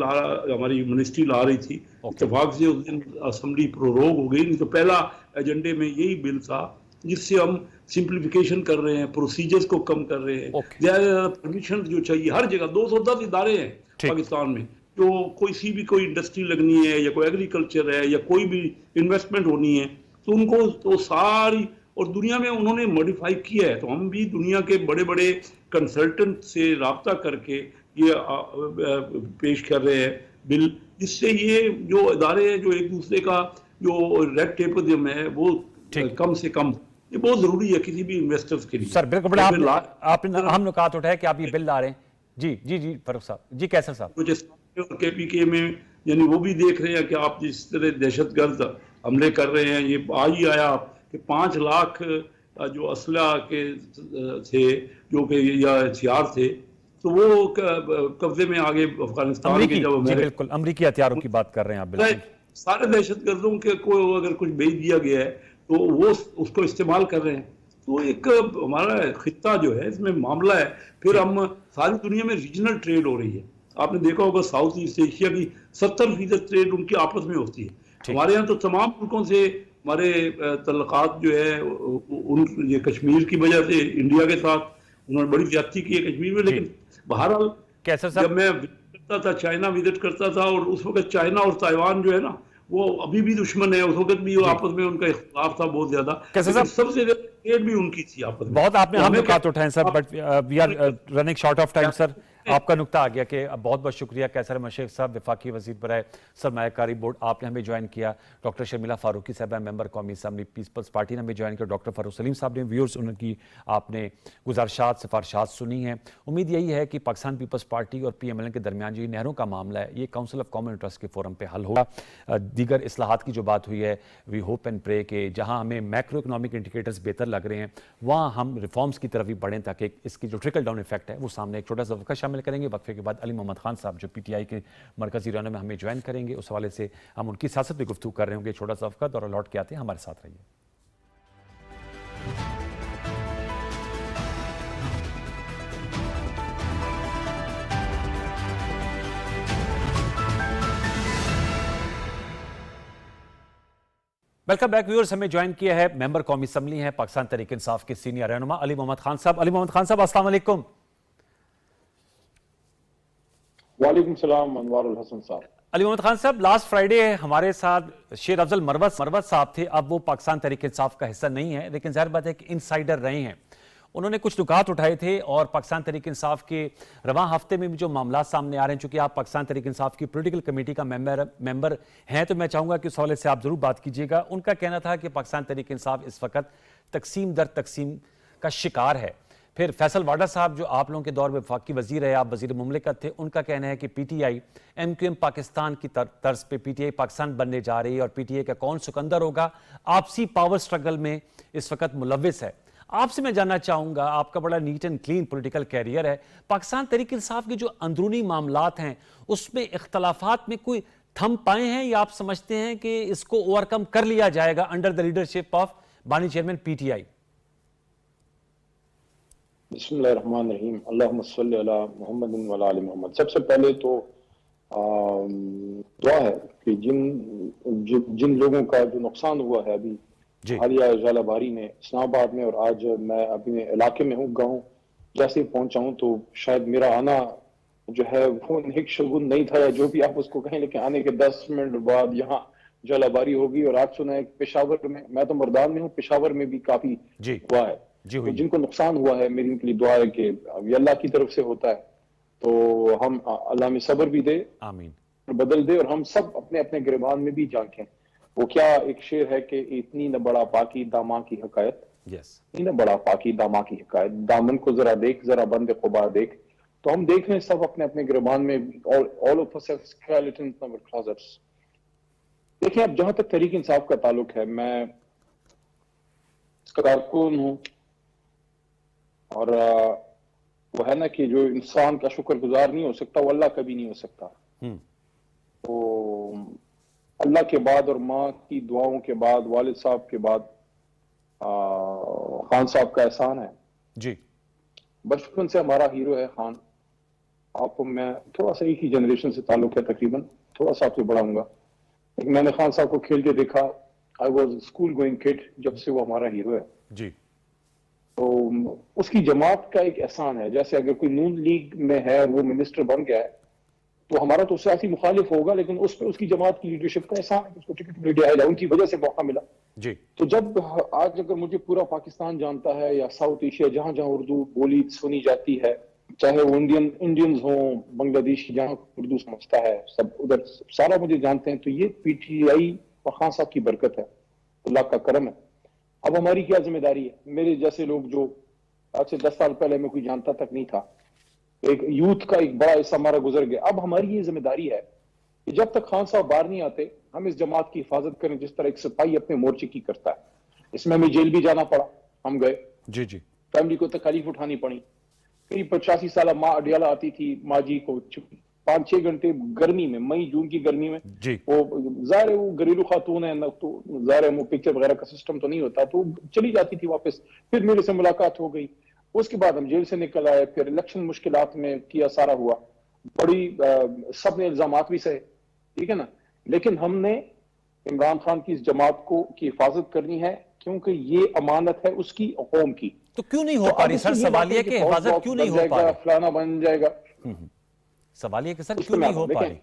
C: हमारी मिनिस्ट्री ला रही थी, इत्तेफाक से उस दिन असेंबली प्रोरोग हो गई, नहीं तो पहला एजेंडे में यही बिल था, जिससे हम सिंप्लीफिकेशन कर रहे हैं, प्रोसीजर्स को कम कर रहे हैं। ज्यादा परमिशन जो चाहिए हर जगह, 210 इदारे हैं पाकिस्तान में, जो कोई इंडस्ट्री लगनी है या कोई एग्रीकल्चर है या कोई भी इन्वेस्टमेंट होनी है, तो उनको तो सारी, और दुनिया में उन्होंने मॉडिफाई किया है। तो हम भी दुनिया के बड़े बड़े कंसल्टेंट से राब्ता करके ये पेश कर रहे हैं बिल, जिससे ये जो इदारे हैं जो एक दूसरे का जो रेड टेपिज्म है वो कम से कम, ये बहुत जरूरी है किसी भी इन्वेस्टर्स के लिए।
A: सर बिल्कुल, बड़ा आपने अहम नुकात उठाया कि आप ये बिल ला रहे हैं। जी जी जी फारूक साहब, जी कैसर साहब।
C: कुछ KPK में यानी वो भी देख रहे हैं कि आप जिस तरह दहशतगर्द हमले कर रहे हैं, ये आज ही आया कि 5 लाख जो असला के थे जो कि या हथियार थे, तो वो कब्जे में आ गए अफगानिस्तान के। जब
A: जी बिल्कुल, अमरीकी हथियारों की बात कर रहे हैं आप। बिल्कुल
C: सारे दहशतगर्दों के को अगर कुछ भेज दिया गया है तो वो उसको इस्तेमाल कर रहे हैं। तो एक हमारा खित्ता जो है इसमें मामला है। फिर हम सारी दुनिया में रीजनल ट्रेड हो रही है। आपने देखा होगा साउथ ईस्ट एशिया की 70% ट्रेड उनकी आपस में होती है। हमारे यहाँ तो तमाम मुल्कों से हमारे तल्लुकात जो है उन ये कश्मीर की वजह से इंडिया के साथ उन्होंने बड़ी ज्यादती की है कश्मीर में। लेकिन बहरहाल जब मैं करता था, चाइना विजिट करता था, और उस वक्त चाइना और ताइवान जो है ना वो अभी भी दुश्मन है। उस वक्त भी वो आपस में उनका इख्तिलाफ था बहुत ज्यादा। सबसे ज्यादा ट्रेड भी उनकी थी आपस में।
A: बहुत आपने हम नुकात उठाए sir, but we are running short of time sir. आपका नुक्ता आ गया कि बहुत बहुत शुक्रिया कैसर मशेख साहब, वफाकी वज़ीर बराए सरमायाकारी बोर्ड, आपने हमें ज्वाइन किया। डॉक्टर शर्मिला फारूकी साहब मेंबर कौमी असम्बली पीपल्स पार्टी ने हमें ज्वाइन किया। डॉक्टर फारूक सलीम साहब ने व्यूअर्स उनकी आपने गुजारिशात सिफारिशात सुनी हैं। उम्मीद यही है कि पाकिस्तान पीपल्स पार्टी और PMLN के दरमियान जो नहरों का मामला है ये काउंसिल ऑफ कॉमन इंटरेस्ट के फोरम पर हल होगा। दीगर इस्लाहात की जो बात हुई है, वी होप एंड प्रे कि जहाँ हमें मैक्रो इकनॉमिक इंडिकेटर्स बेहतर लग रहे हैं वहाँ हम रिफॉर्म्स की तरफ भी बढ़ें ताकि इसकी जो ट्रिकल डाउन इफेक्ट है वो सामने। एक छोटा सा वक्फा शामिल करेंगे। वक्फे के बाद अली मोहम्मद खान साहब जो PTI के मरकजी रहनुमा में हमें ज्वाइन करेंगे। उस हवाले से हम उनकी सियासत पे गुफ्तगू कर रहे होंगे। छोटा सा वक्फा और लौट के आते हैं, हमारे साथ रहिए। Welcome back viewers. हमें ज्वाइन किया है मेंबर कौमी असम्बली है पाकिस्तान तहरीक इंसाफ के सीनियर रहनुमा अली मोहम्मद खान साहब। अली मोहम्मद खान साहब अस्सलाम वालेकुम।
F: वालेकुम सलाम अनवारुल हसन साहब।
A: अली मोहम्मद खान साहब, लास्ट फ्राइडे हमारे साथ शेर अफजल मरवत साहब थे। अब वो पाकिस्तान तहरीक इंसाफ का हिस्सा नहीं है, लेकिन जाहिर बात है कि इनसाइडर रहे हैं। उन्होंने कुछ नुकात उठाए थे और पाकिस्तान तहरीक इंसाफ के रवां हफ्ते में भी जो मामला सामने आ रहे हैं, चूंकि आप पाकिस्तान तहरीक इंसाफ की पॉलिटिकल कमेटी का मेंबर हैं, तो मैं चाहूंगा कि उस हवाले से आप जरूर बात कीजिएगा। उनका कहना था कि पाकिस्तान तहरीक इंसाफ इस वक्त तकसीम दर तकसीम का शिकार है। फिर फैसल वाडा साहब जो आप लोगों के दौर में वफाकी वजीर है, आप वजीर मुमलिकत थे, उनका कहना है कि PTI MQM पाकिस्तान की तर्ज पे PTI पाकिस्तान बनने जा रही है और PTI का कौन सुकंदर होगा, आपसी पावर स्ट्रगल में इस वक्त मुलविस है। आपसे मैं जानना चाहूंगा, आपका बड़ा neat and clean political career है, पाकिस्तान तहरीक इंसाफ के जो अंदरूनी मामलात हैं उसमें इख्तलाफात में कोई थम पाए हैं या आप समझते हैं कि इसको ओवरकम कर लिया जाएगा अंडर द लीडरशिप ऑफ बानी चेयरमैन PTI?
F: बिस्मिल्लाहिर्रहमानिर्रहीम, अल्लाहुम्मा सल्ली अला मुहम्मद व अला आलि मुहम्मद। सबसे पहले तो दुआ है कि जिन लोगों का जो नुकसान हुआ है अभी हालिया जालाबारी में इस्लामाबाद में, और आज मैं अपने इलाके में हूँ, गाँव जैसे ही पहुंचा हूँ तो शायद मेरा आना जो है वो नेक शगुन नहीं था या जो भी आप उसको कहें, लेकिन आने के 10 मिनट बाद यहाँ जालाबारी होगी। और आज सुना है पेशावर में, मैं तो मर्दान में हूँ, पेशावर में भी काफी हुआ है। तो जिनको नुकसान हुआ है मेरी उनके लिए दुआ है कि ये अल्लाह की तरफ से होता है, तो हम अल्लाह में सब्र भी दे, आमीन, बदल दे, और हम सब अपने अपने गिरबान में भी झांकें। वो क्या एक शेर है कि इतनी न बड़ा पाकी दामा की हकायत, इतनी न बड़ा पाकी दामा की हकायत, दामन को जरा देख, जरा बंद खुबा देख। तो हम देख रहे हैं सब अपने अपने गिरबान में, all of us have skeletons in our closets. देखिए, अब जहां तक तहरीक इंसाफ का ताल्लुक है, मैं इसका कारकुन हूं, और वो है ना कि जो इंसान का शुक्रगुजार नहीं हो सकता वो अल्लाह कभी नहीं हो सकता। तो अल्लाह के बाद और माँ की दुआओं के बाद, वालिद साहब के बाद खान साहब का एहसान है जी। बचपन से हमारा हीरो है खान। आपको मैं थोड़ा सा एक ही जनरेशन से ताल्लुक है, तकरीबन थोड़ा सा आपसे बड़ा हूँगा, लेकिन मैंने खान साहब को खेल के देखा। I was school going kid जब से वो हमारा हीरो है जी। तो उसकी जमात का एक एहसान है। जैसे अगर कोई नून लीग में है, वो मिनिस्टर बन गया है, तो हमारा तो सियासी मुखालिफ होगा, लेकिन उस पर उसकी जमात की लीडरशिप का एहसान है, उसको टिकट मिल गया, उनकी वजह से मौका मिला जी। तो जब आज अगर मुझे पूरा पाकिस्तान जानता है या साउथ एशिया जहां जहां उर्दू बोली सुनी जाती है, चाहे वो इंडियंस हों, बांग्लादेश जहां उर्दू समझता है, सब उधर सारा मुझे जानते हैं, तो ये PTI और खान साहब की बरकत है, अल्लाह का करम है। अब हमारी क्या जिम्मेदारी है? मेरे जैसे लोग जो आज से 10 साल पहले मैं कोई जानता तक नहीं था, एक यूथ का एक बड़ा हिस्सा हमारा गुजर गया। अब हमारी ये जिम्मेदारी है कि जब तक खान साहब बाहर नहीं आते, हम इस जमात की हिफाजत करें जिस तरह एक सिपाही अपने मोर्चे की करता है। इसमें हमें जेल भी जाना पड़ा, हम गए,
A: जी जी,
F: फैमिली को तकलीफ उठानी पड़ी। मेरी 85 साल माँ अडियाला आती थी, माँ जी को 5-6 घंटे गर्मी में, मई जून की गर्मी में,
A: जी
F: वो जाहिर है वो घरेलू खातून है ना, तो जाहिर है वो पिक्चर वगैरह का सिस्टम तो नहीं होता, तो चली जाती थी वापस। फिर मेरे से मुलाकात हो गई, उसके बाद हम जेल से निकल आए, फिर इलेक्शन मुश्किलात में किया सारा हुआ, बड़ी सबने इल्जामात भी सहे, ठीक है ना, लेकिन हमने इमरान खान की इस जमात को की हिफाजत करनी है, क्योंकि ये अमानत है उसकी कौम की।
A: तो क्यों नहीं हो पा रही सर? सवाल ये कि हिफाजत क्यों नहीं हो पा रही?
F: फलाना बन जाएगा।
A: सवाल ये कि सर क्यों नहीं हो पा रही?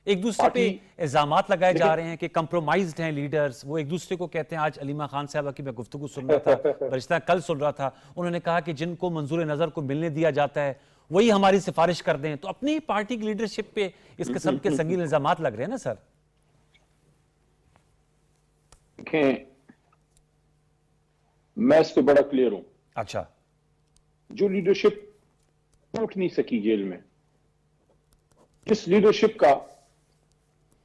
A: एक दूसरे पे इल्जामात लगाए जा रहे हैं कि कंप्रोमाइज्ड हैं लीडर्स, वो एक दूसरे को कहते हैं। आज अलीमा खान साहब की मैं गुफ्तगू सुन रहा था, बरिश्ता कल सुन रहा था, उन्होंने कहा कि जिनको मंजूर नजर को मिलने दिया जाता है वही हमारी सिफारिश कर दें। तो अपनी पार्टी की लीडरशिप पे इस किस्म के संगीन इल्जामात लग रहे हैं ना सर।
F: देखें, मैं इस पे बड़ा क्लियर हूं।
A: अच्छा,
F: जो लीडरशिप उठ नहीं सकी जेल में, जिस लीडरशिप का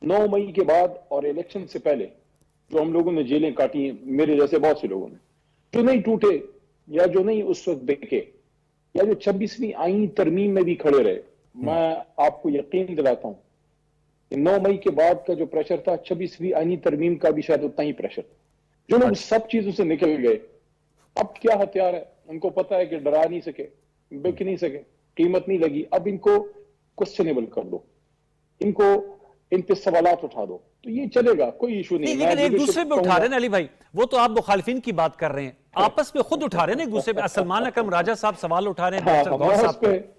F: 9 मई के बाद और इलेक्शन से पहले जो हम लोगों ने जेलें काटी हैं, मेरे जैसे बहुत से लोगों ने, जो नहीं टूटे या जो नहीं उस वक्त देखे, या जो 26वीं आईनी तरमीम में भी खड़े रहे, मैं आपको यकीन दिलाता हूं कि 9 मई के बाद का जो प्रेशर था, 26वीं आईनी तरमीम का भी शायद उतना ही प्रेशर। जो लोग सब चीजों से निकल गए, अब क्या हथियार है, उनको पता है कि डरा नहीं सके, बिक नहीं सके, कीमत नहीं लगी, अब इनको क्वेश्चनेबल कर दो, इनको इन पे सवालात उठा दो, तो ये चलेगा, कोई इशू नहीं।
A: लेकिन एक दूसरे पे उठा रहे हैं अली भाई, वो तो आप मुखालिफिन की बात कर रहे हैं, आपस में खुद उठा रहे हैं एक दूसरे पे। सलमान अकरम राजा साहब सवाल उठा रहे हैं, डॉक्टर गौर साहब पे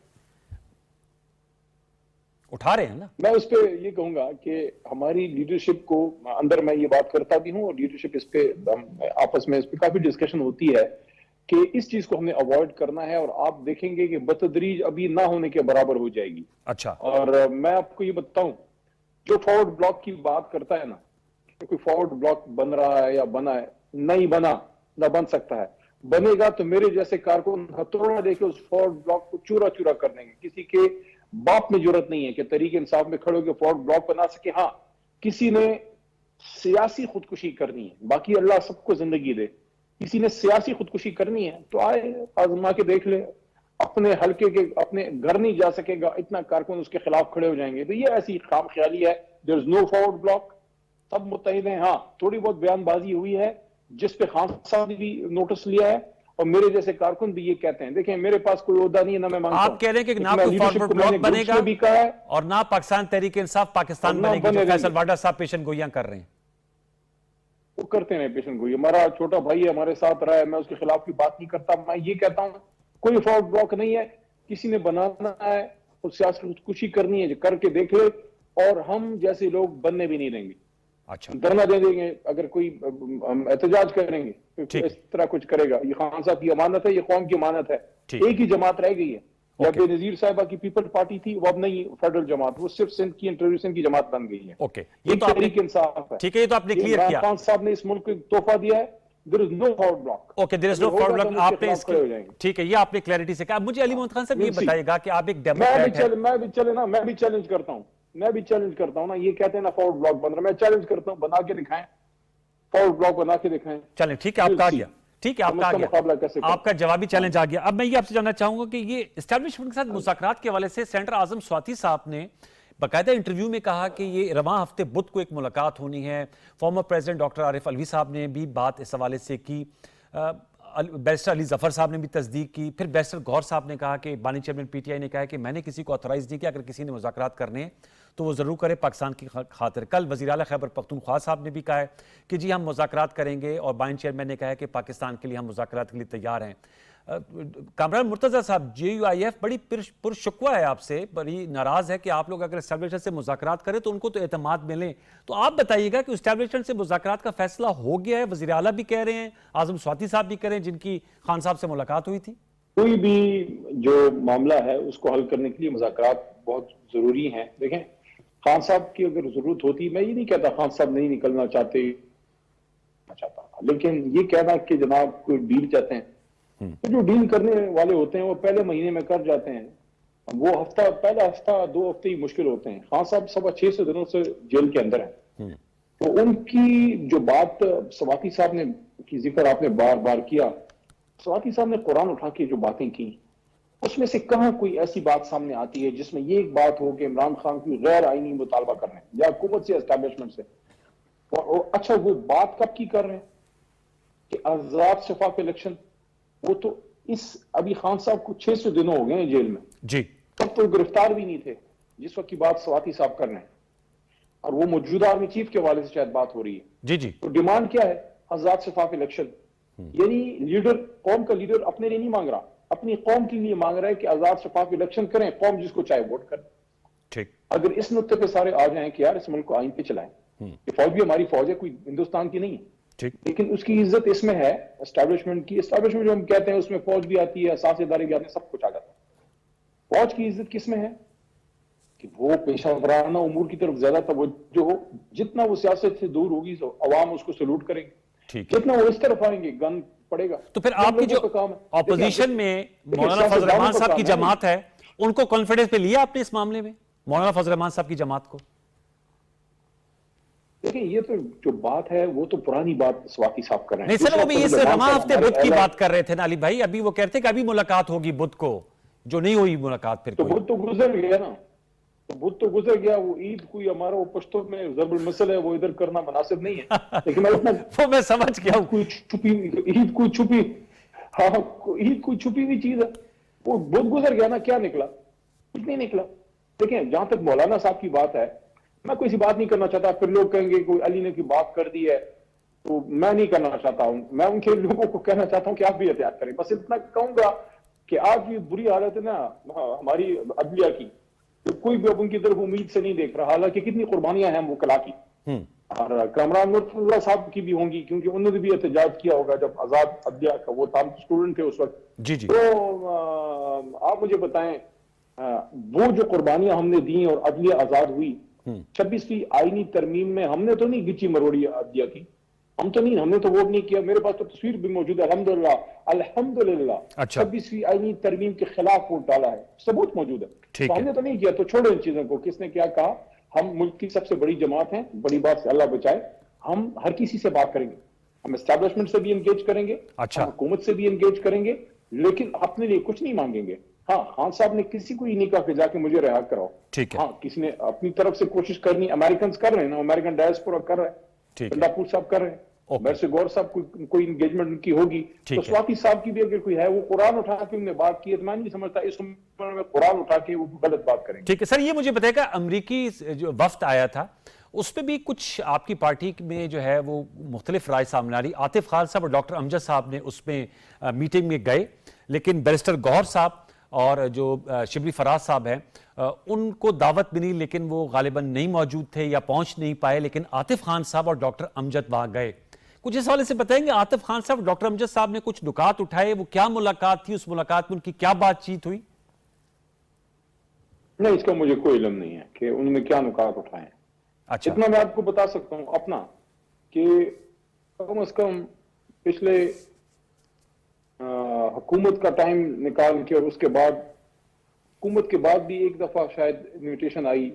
A: उठा रहे हैं ना।
F: मैं उस पे ये कहूंगा कि हमारी लीडरशिप को अंदर, मैं ये बात करता भी हूं और लीडरशिप इस पे आपस में इस पे काफी डिस्कशन होती है कि इस चीज को हमने अवॉइड करना है, और आप देखेंगे कि बतदरीज अभी ना होने के बराबर हो जाएगी।
A: अच्छा,
F: और मैं आपको ये बताऊं, जो फॉरवर्ड ब्लॉक की बात करता है ना, कि कोई फॉरवर्ड ब्लॉक बन रहा है या बना है, नहीं बना, ना बन सकता है। बनेगा तो मेरे जैसे कारकुन हथौड़ा देके उस फॉरवर्ड ब्लॉक को चूरा चूरा कर देंगे। किसी के बाप में जरूरत नहीं है कि तरीके इंसाफ में खड़े होकर फॉरवर्ड ब्लॉक बना सके। हाँ, किसी ने सियासी खुदकुशी करनी है, बाकी अल्लाह सबको जिंदगी दे, किसी ने सियासी खुदकुशी करनी है तो आए, आजमा के देख ले, अपने हल्के के अपने घर नहीं जा सकेगा, इतना कारकुन उसके खिलाफ खड़े हो जाएंगे। तो ये ऐसी खाम ख्याली है, there is no forward block, सब मुत्तहिद हैं। हाँ, थोड़ी बहुत बयानबाजी हुई है जिस पे खान साहब ने भी नोटिस लिया है, और मेरे जैसे कारकुन भी ये कहते हैं। देखें, मेरे पास कोई ओहदा नहीं है, ना मैं मांगता हूं।
A: आप कह रहे हैं कि ना कोई फॉरवर्ड ब्लॉक बनेगा
F: भी कहा है,
A: और ना पाकिस्तान तहरीक इंसाफ पाकिस्तान बनेगी, जो फैसल वाडा साहब पेशन गोइयां कर रहे हैं।
F: वो करते हैं पेशन गोई, हमारा छोटा भाई है, हमारे साथ रहा है, मैं उसके खिलाफ की बात नहीं करता। मैं ये कहता हूं कोई फॉरवर्ड ब्लॉक नहीं है, किसी ने बनाना है, उस सियासत खुदकुशी करनी है जो करके देख ले, और हम जैसे लोग बनने भी नहीं देंगे।
A: अच्छा,
F: धरना दे देंगे, अगर कोई एहतजाज करेंगे, इस तरह कुछ करेगा। ये खान साहब की अमानत है, ये कौम की अमानत है। एक ही जमात रह गई है, या बेनजीर साहिबा की पीपल पार्टी थी, वो अब नहीं फेडरल जमात, वो सिर्फ सिंध की इंटरव्यूशन की जमात बन गई है।
A: ओके, ये तो
F: तहरीक इंसाफ है।
A: ठीक है, ये तो आपने क्लियर किया।
F: खान साहब ने इस मुल्क को तोहफा दिया है, there is no forward block.
A: Okay, there is no forward block, आपने इसकी ठीक है, ये आपने क्लैरिटी से कहा। मुझे अली मोहम्मद खान साहब ये बताइएगा कि आप एक डेमोक्रेट हैं।
F: मैं भी चैलेंज करता हूं, ना, ये कहते हैं ना फॉरवर्ड ब्लॉक बन रहा, मैं चैलेंज करता हूं, बना के दिखाएं, फॉरवर्ड ब्लॉक बना के दिखाएं।
A: चलें, ठीक है, आपका आ गया, ठीक है, आपका आ गया, आपका जवाबी चैलेंज आ गया। अब मैं ये आपसे जानना चाहूंगा कि ये एस्टैब्लिशमेंट के साथ मुज़ाकरात के हवाले से सेनेटर आजम स्वाति साहब ने बाकायदा इंटरव्यू में कहा कि ये रवां हफ्ते बुध को एक मुलाकात होनी है। Former president doctor Arif Alvi साहब ने भी बात इस हवाले से की, बैरिस्टर अली जफर साहब ने भी तस्दीक की, फिर बैरिस्टर गौर साहब ने कहा कि बानी चेयरमैन पीटीआई ने कहा कि मैंने किसी को ऑथराइज नहीं किया, अगर किसी ने मुज़ाकरात करने हैं तो वो ज़रूर करे पाकिस्तान की खातिर। कल वज़ीर आला खैबर पख्तूनख्वा साहब ने भी कहा है कि जी हम मुज़ाकरात करेंगे, और बानी चेयरमैन ने कहा है कि पाकिस्तान के लिए हम मुज़ाकरात के लिए तैयार हैं। कामरान मुर्तज़ा साहब, JUIF बड़ी पुरशुक्वा है आपसे, बड़ी नाराज़ है कि आप लोग अगर एस्टैब्लिशमेंट से मुज़ाकरात करें तो उनको तो एतमाद मिलें। तो आप बताइएगा कि एस्टैब्लिशमेंट से मुज़ाकरात का फैसला हो गया है? वज़ीर आला भी कह रहे हैं, आज़म स्वाति साहब भी कह रहे हैं, जिनकी खान साहब से मुलाकात हुई थी।
F: कोई भी जो मामला है उसको हल करने के लिए मुज़ाकरात बहुत जरूरी हैं। देखें, खान साहब की अगर जरूरत होती, मैं ये नहीं कहता खान साहब नहीं निकलना चाहता, लेकिन ये कहना कि जनाब कोई डील चाहते हैं, तो जो डील करने वाले होते हैं वो पहले महीने में कर जाते हैं। वो पहला हफ्ता 2 हफ्ते ही मुश्किल होते हैं। खान साहब 6.5 दिनों से जेल के अंदर हैं, तो उनकी जो बात सवाती साहब ने की जिक्र आपने बार बार किया, सवाती साहब ने कुरान उठा के जो बातें की, उसमें से कहां कोई ऐसी बात सामने आती है जिसमें ये एक बात हो कि इमरान खान की गैर आईनी मुतालबा कर रहे हैं या हुकूमत से, एस्टैब्लिशमेंट से। और अच्छा, वो बात कब की कर रहे हैं कि आजाद शफाफ इलेक्शन? वो तो अभी खान साहब को 600 दिनों हो गए हैं जेल में
A: जी,
F: तब तो गिरफ्तार भी नहीं थे जिस वक्त की बात सवाती साहब कर रहे हैं, और वो मौजूदा आर्मी चीफ के हवाले से शायद बात हो रही है।
A: जी जी।
F: तो डिमांड क्या है? आजाद शफाफ इलेक्शन। यानी लीडर, कौम का लीडर अपने लिए नहीं मांग रहा, अपनी कौम के लिए मांग रहा है कि आजाद शफाफ इलेक्शन करें, कौम जिसको चाहे वोट करे।
A: ठीक।
F: अगर इस नुक्ते पे सारे आ जाएं कि यार इस मुल्क को आइन पे चलाएं, ये फौज भी हमारी फौज है, कोई हिंदुस्तान की नहीं है,
A: ठीक,
F: लेकिन उसकी इज्जत इसमें है एस्टैब्लिशमेंट की। एस्टैब्लिशमेंट जो हम कहते हैं उसमें फौज भी आती है, साझेदारी भी आती है, सब कुछ आ जाता है। फौज की इज्जत किसमें है कि वो पेशा वराना उमूर की तरफ ज्यादा तवज्जो हो। जितना वो सियासत से दूर होगी तो अवाम उसको सैल्यूट करेंगे,
A: ठीक।
F: जितना वो इस तरफ आएंगे गन पड़ेगा।
A: तो फिर आपकी जो ऑपोजिशन में मौलाना फजल रहमान साहब की जमात है, उनको कॉन्फिडेंस पे लिया आपने इस मामले में, मौलाना फजल रहमान साहब की जमात को?
F: देखिए, ये तो जो बात है वो तो पुरानी बात स्वाति साहब कर रहे हैं।
A: नहीं सर, वो भी इस रमा हफ्ते बुध की बात कर रहे थे ना अली भाई, अभी वो कहते हैं कि अभी मुलाकात होगी बुध को, जो नहीं हुई मुलाकात फिर।
F: तो बुध तो गुजर गया ना, तो बुध तो गुजर गया। वो ईद कोई हमारा वो पश्तो में ज़रबुल मसल है, वो इधर करना मुनासिब नहीं है। लेकिन मैं इतना
A: वो मैं समझ गया हूं,
F: कोई छुपी ईद, कोई छुपी, हाँ ईद कोई छुपी हुई चीज है। वो बुध गुजर गया ना, क्या निकला? कुछ नहीं निकला। देखिए, जहां तक मौलाना साहब की बात है, मैं कोई सी बात नहीं करना चाहता। फिर लोग कहेंगे कोई अली ने की बात कर दी है, तो मैं नहीं करना चाहता हूं। मैं उनके लोगों को कहना चाहता हूं कि आप भी एहतियात करें। बस इतना कहूंगा कि आज ये बुरी हालत है ना हमारी अदलिया की, तो कोई भी अब उनकी तरफ उम्मीद से नहीं देख रहा। हालांकि कितनी कुर्बानियां हैं वकला की, और कामरान मुर्तजा साहब की भी होंगी, क्योंकि उन्होंने भी एहतजाज किया होगा जब आजाद अदलिया का वो स्टूडेंट थे उस वक्त।
A: जी जी।
F: तो आप मुझे बताएं, वो जो कुर्बानियां हमने दी और अदलिया आजाद हुई, 26वीं आईनी तरमीम में हमने तो नहीं गिची मरोड़ी अदलिया की, हम तो नहीं, हमने तो वोट नहीं किया। मेरे पास तो तस्वीर भी मौजूद है, अल्हम्दुलिल्लाह अल्हम्दुलिल्लाह।
A: अच्छा।
F: 26वीं आईनी तरमीम के खिलाफ वोट डाला है, सबूत मौजूद है। तो हमने तो नहीं किया। तो छोड़ो इन चीजों को, किसने क्या कहा। हम मुल्क की सबसे बड़ी जमात हैं, बड़ी बात से अल्लाह बचाए। हम हर किसी से बात करेंगे, हम एस्टैब्लिशमेंट से भी एंगेज करेंगे,
A: अच्छा,
F: हुकूमत से भी एंगेज करेंगे, लेकिन अपने लिए कुछ नहीं मांगेंगे। हाँ, खान साहब ने किसी को ही नहीं कहा कि जाके मुझे रिहा कराओ।
A: ठीक है।
F: हाँ, किसी ने अपनी तरफ से कोशिश करनी, अमेरिकन कर रहे हैं ना, अमेरिकन डायस्पोरा कर रहे हैं,
A: ठीक है,
F: पंडापुर साहब कर रहे हैं, वैसे गौर साहब कोई एंगेजमेंट उनकी होगी। तो स्वाति साहब की भी अगर कोई है, वो कुरान उठा के उन्होंने बात की है, तो मैं नहीं समझता इस उम्र में कुरान उठा के वो गलत बात करेंगे।
A: ठीक है सर, ये मुझे बताएगा, अमरीकी जो वफ्द आया था उसमें भी कुछ आपकी पार्टी में जो है वो मुख्तलिफ राय सामने आ रही। आतिफ खान साहब और डॉक्टर अमजद साहब ने उसमें मीटिंग में गए, लेकिन बैरिस्टर गौहर साहब और जो शिबली फराज साहब हैं उनको दावत मिली, लेकिन वो गालिबन नहीं मौजूद थे या पहुंच नहीं पाए। लेकिन आतिफ खान साहब और डॉक्टर अमजद वहां गए। कुछ इस हवाले से बताएंगे, आतिफ खान साहब और डॉक्टर अमजद साहब ने कुछ नुकात उठाए, वो क्या मुलाकात थी, उस मुलाकात में उनकी क्या बातचीत हुई?
F: नहीं, इसका मुझे कोई इल्म नहीं है कि उन्होंने क्या नुकात उठाए।
A: अच्छा,
F: इतना मैं आपको बता सकता हूं अपना कि कम से कम पिछले हुकूमत का टाइम निकाल के और उसके बाद हुकूमत के बाद भी एक दफा शायद इन्विटेशन आई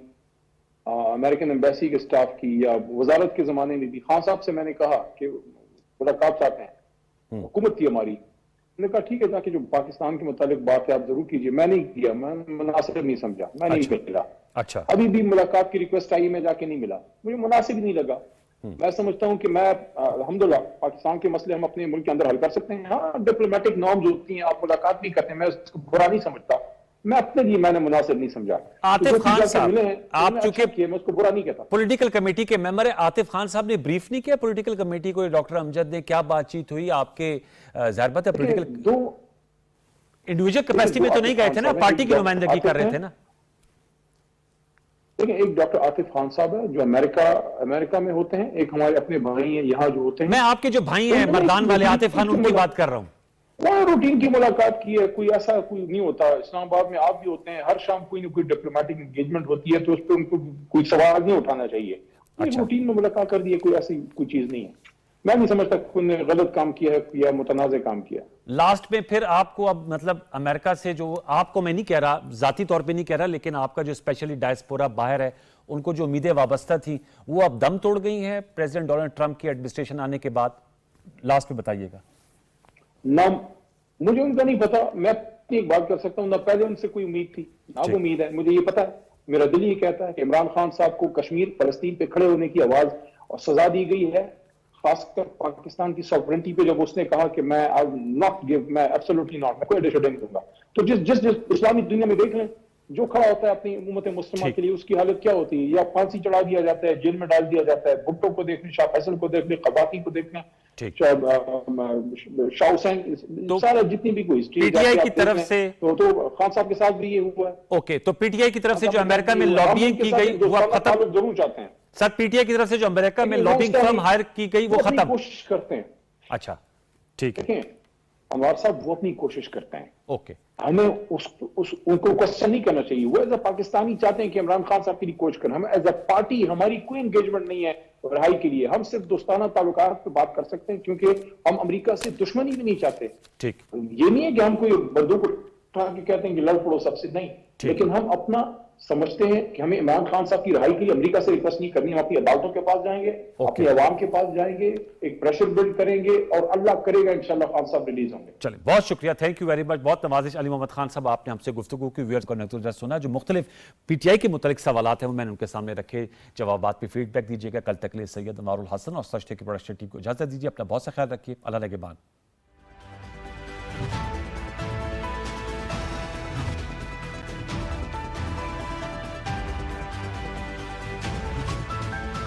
F: अमेरिकन एम्बेसी के स्टाफ की, या वजारत के जमाने में भी खान साहब से मैंने कहा कि मुलाकात चाहते हैं, हुकूमत थी हमारी। मैंने कहा ठीक है, जाके जो पाकिस्तान के मुतालिक बात है आप जरूर कीजिए। मैं नहीं किया, मैं मुनासिब नहीं समझा, मैं नहीं मिला।
A: अच्छा,
F: अभी भी मुलाकात की रिक्वेस्ट आई, मैं जाके नहीं मिला, मुझे मुनासिब नहीं लगा। मैं समझता हूं कि मैं अल्हम्दुलिल्लाह पाकिस्तान के मसले हम अपने मुल्क के अंदर हल कर सकते हैं। हाँ, डिप्लोमेटिक नॉर्म्स होती हैं, आप मुलाकात नहीं करते, मैं उसको बुरा नहीं समझता। मैं अपने लिए मैंने मुनासिब नहीं समझा।
A: आतिफ खान साहब, आप चूंकि
F: मैं उसको बुरा नहीं कहता।
A: पॉलिटिकल कमेटी के मेंबर है, आतिफ खान साहब ने ब्रीफ नहीं किया पॉलिटिकल कमेटी को, डॉक्टर अमजद ने क्या बातचीत हुई आपके? जाहिर बात है पॉलिटिकल
F: दो
A: इंडिविजुअल कैपेसिटी में तो नहीं गए थे ना, पार्टी की नुमाइंदगी कर रहे थे ना।
F: देखिए, एक डॉक्टर आतिफ खान साहब है जो अमेरिका में होते हैं, एक हमारे अपने भाई हैं यहाँ जो होते हैं।
A: मैं आपके जो भाई हैं मर्दान वाले आतिफ खान, उनकी बात कर रहा हूँ।
F: वहाँ रूटीन की मुलाकात की है, कोई ऐसा कोई नहीं होता। इस्लामाबाद में आप भी होते हैं, हर शाम कोई ना कोई डिप्लोमेटिक एंगेजमेंट होती है, तो उस पर उनको कोई सवाल नहीं उठाना चाहिए। अच्छा। रूटीन में मुलाकात कर दी है, कोई ऐसी कोई चीज नहीं है। मैं नहीं समझता कि उन्होंने गलत काम किया है या मुतनाज़ काम किया।
A: लास्ट में फिर आपको अब मतलब अमेरिका से जो, आपको मैं नहीं कह रहा, जाती तौर पे नहीं कह रहा, लेकिन आपका जो स्पेशली डायस्पोरा बाहर है, उनको जो उम्मीदें वाबस्ता थी वो अब दम तोड़ गई हैं प्रेसिडेंट डोनाल्ड ट्रंप की एडमिनिस्ट्रेशन आने के बाद? लास्ट में बताइएगा।
F: ना मुझे उनका नहीं पता, मैं अपनी एक बात कर सकता हूँ, ना पहले उनसे कोई उम्मीद थी ना अब उम्मीद है। मुझे ये पता है, मेरा दिल ये कहता है कि इमरान खान साहब को कश्मीर फलस्तीन पे खड़े होने की आवाज और सजा दी गई है, खासकर पाकिस्तान की सॉवरेनिटी पे, जब उसने कहा कि मैं आई नॉट गिव, मैं एब्सोल्युटली नॉट, मैं कोई डिसीजन नहीं दूंगा। तो जिस इस्लामी दुनिया में देख लें, जो खड़ा होता है अपनी उम्मत मुस्लिमा के लिए, उसकी हालत क्या होती है? या फांसी चढ़ा दिया जाता है, जेल में डाल दिया जाता है। भुट्टो को देख लें, शाह फैसल को देख लें, कबाती को देख लें, शाह हुसैन, सारा जितनी भी कोई
A: पीटीआई की तरफ से,
F: तो खान साहब के साथ भी ये हुआ है।
A: ओके, तो पीटीआई की तरफ से जो अमेरिका में लॉबिंग की गई वो अब खत्म
F: जरूर चाहते हैं
A: सर? पीटीआई की तरफ से जो अमेरिका में लॉबिंग फर्म हायर की गई वो खत्म?
F: कोशिश करते हैं।
A: अच्छा, ठीक है।
F: देखें अनवर साहब, वो अपनी कोशिश करते हैं,
A: ओके,
F: हमें उनको क्वेश्चन नहीं करना चाहिए। वो एज अ पाकिस्तानी चाहते हैं कि इमरान खान साहब के लिए कोशिश करें। हम एज अ पार्टी, हमारी कोई एंगेजमेंट नहीं है रिहाई के लिए। हम सिर्फ दोस्ताना ताल्लुकात पे बात कर सकते हैं, क्योंकि हम अमेरिका से दुश्मनी भी नहीं चाहते।
A: ठीक,
F: ये नहीं है कि हम कोई बंदूक उठा के कहते हैं कि लड़ पड़ो सबसे, नहीं, लेकिन हम अपना समझते हैं कि हमें इमरान खान साहब की रिहाई के लिए अमेरिका से रिक्वेस्ट नहीं करनी। हम अपनी अदालतों के पास जाएंगे, अपनी अवाम के पास जाएंगे, एक प्रेशर बिल्ड करेंगे और अल्लाह करेगा इंशाल्लाह खान साहब रिलीज होंगे।
A: चलिए, बहुत शुक्रिया, थैंक यू वेरी मच, बहुत नवाजिश। अली मोहम्मद खान साहब, आपने हमसे गुफ्तगू की, व्यूअर्स को नक्तल सुना, जो मुख्तलिफ पीटीआई के मुतालिक सवालात हैं वो मैंने उनके सामने रखे, जवाबात पे फीडबैक दीजिएगा। कल तक के लिए सैयद अनवारुल हसन और सच थे की प्रोडक्शन टीम को इजाजत दीजिए। अपना बहुत सा ख्याल रखिए। अल्लाह निगहबान।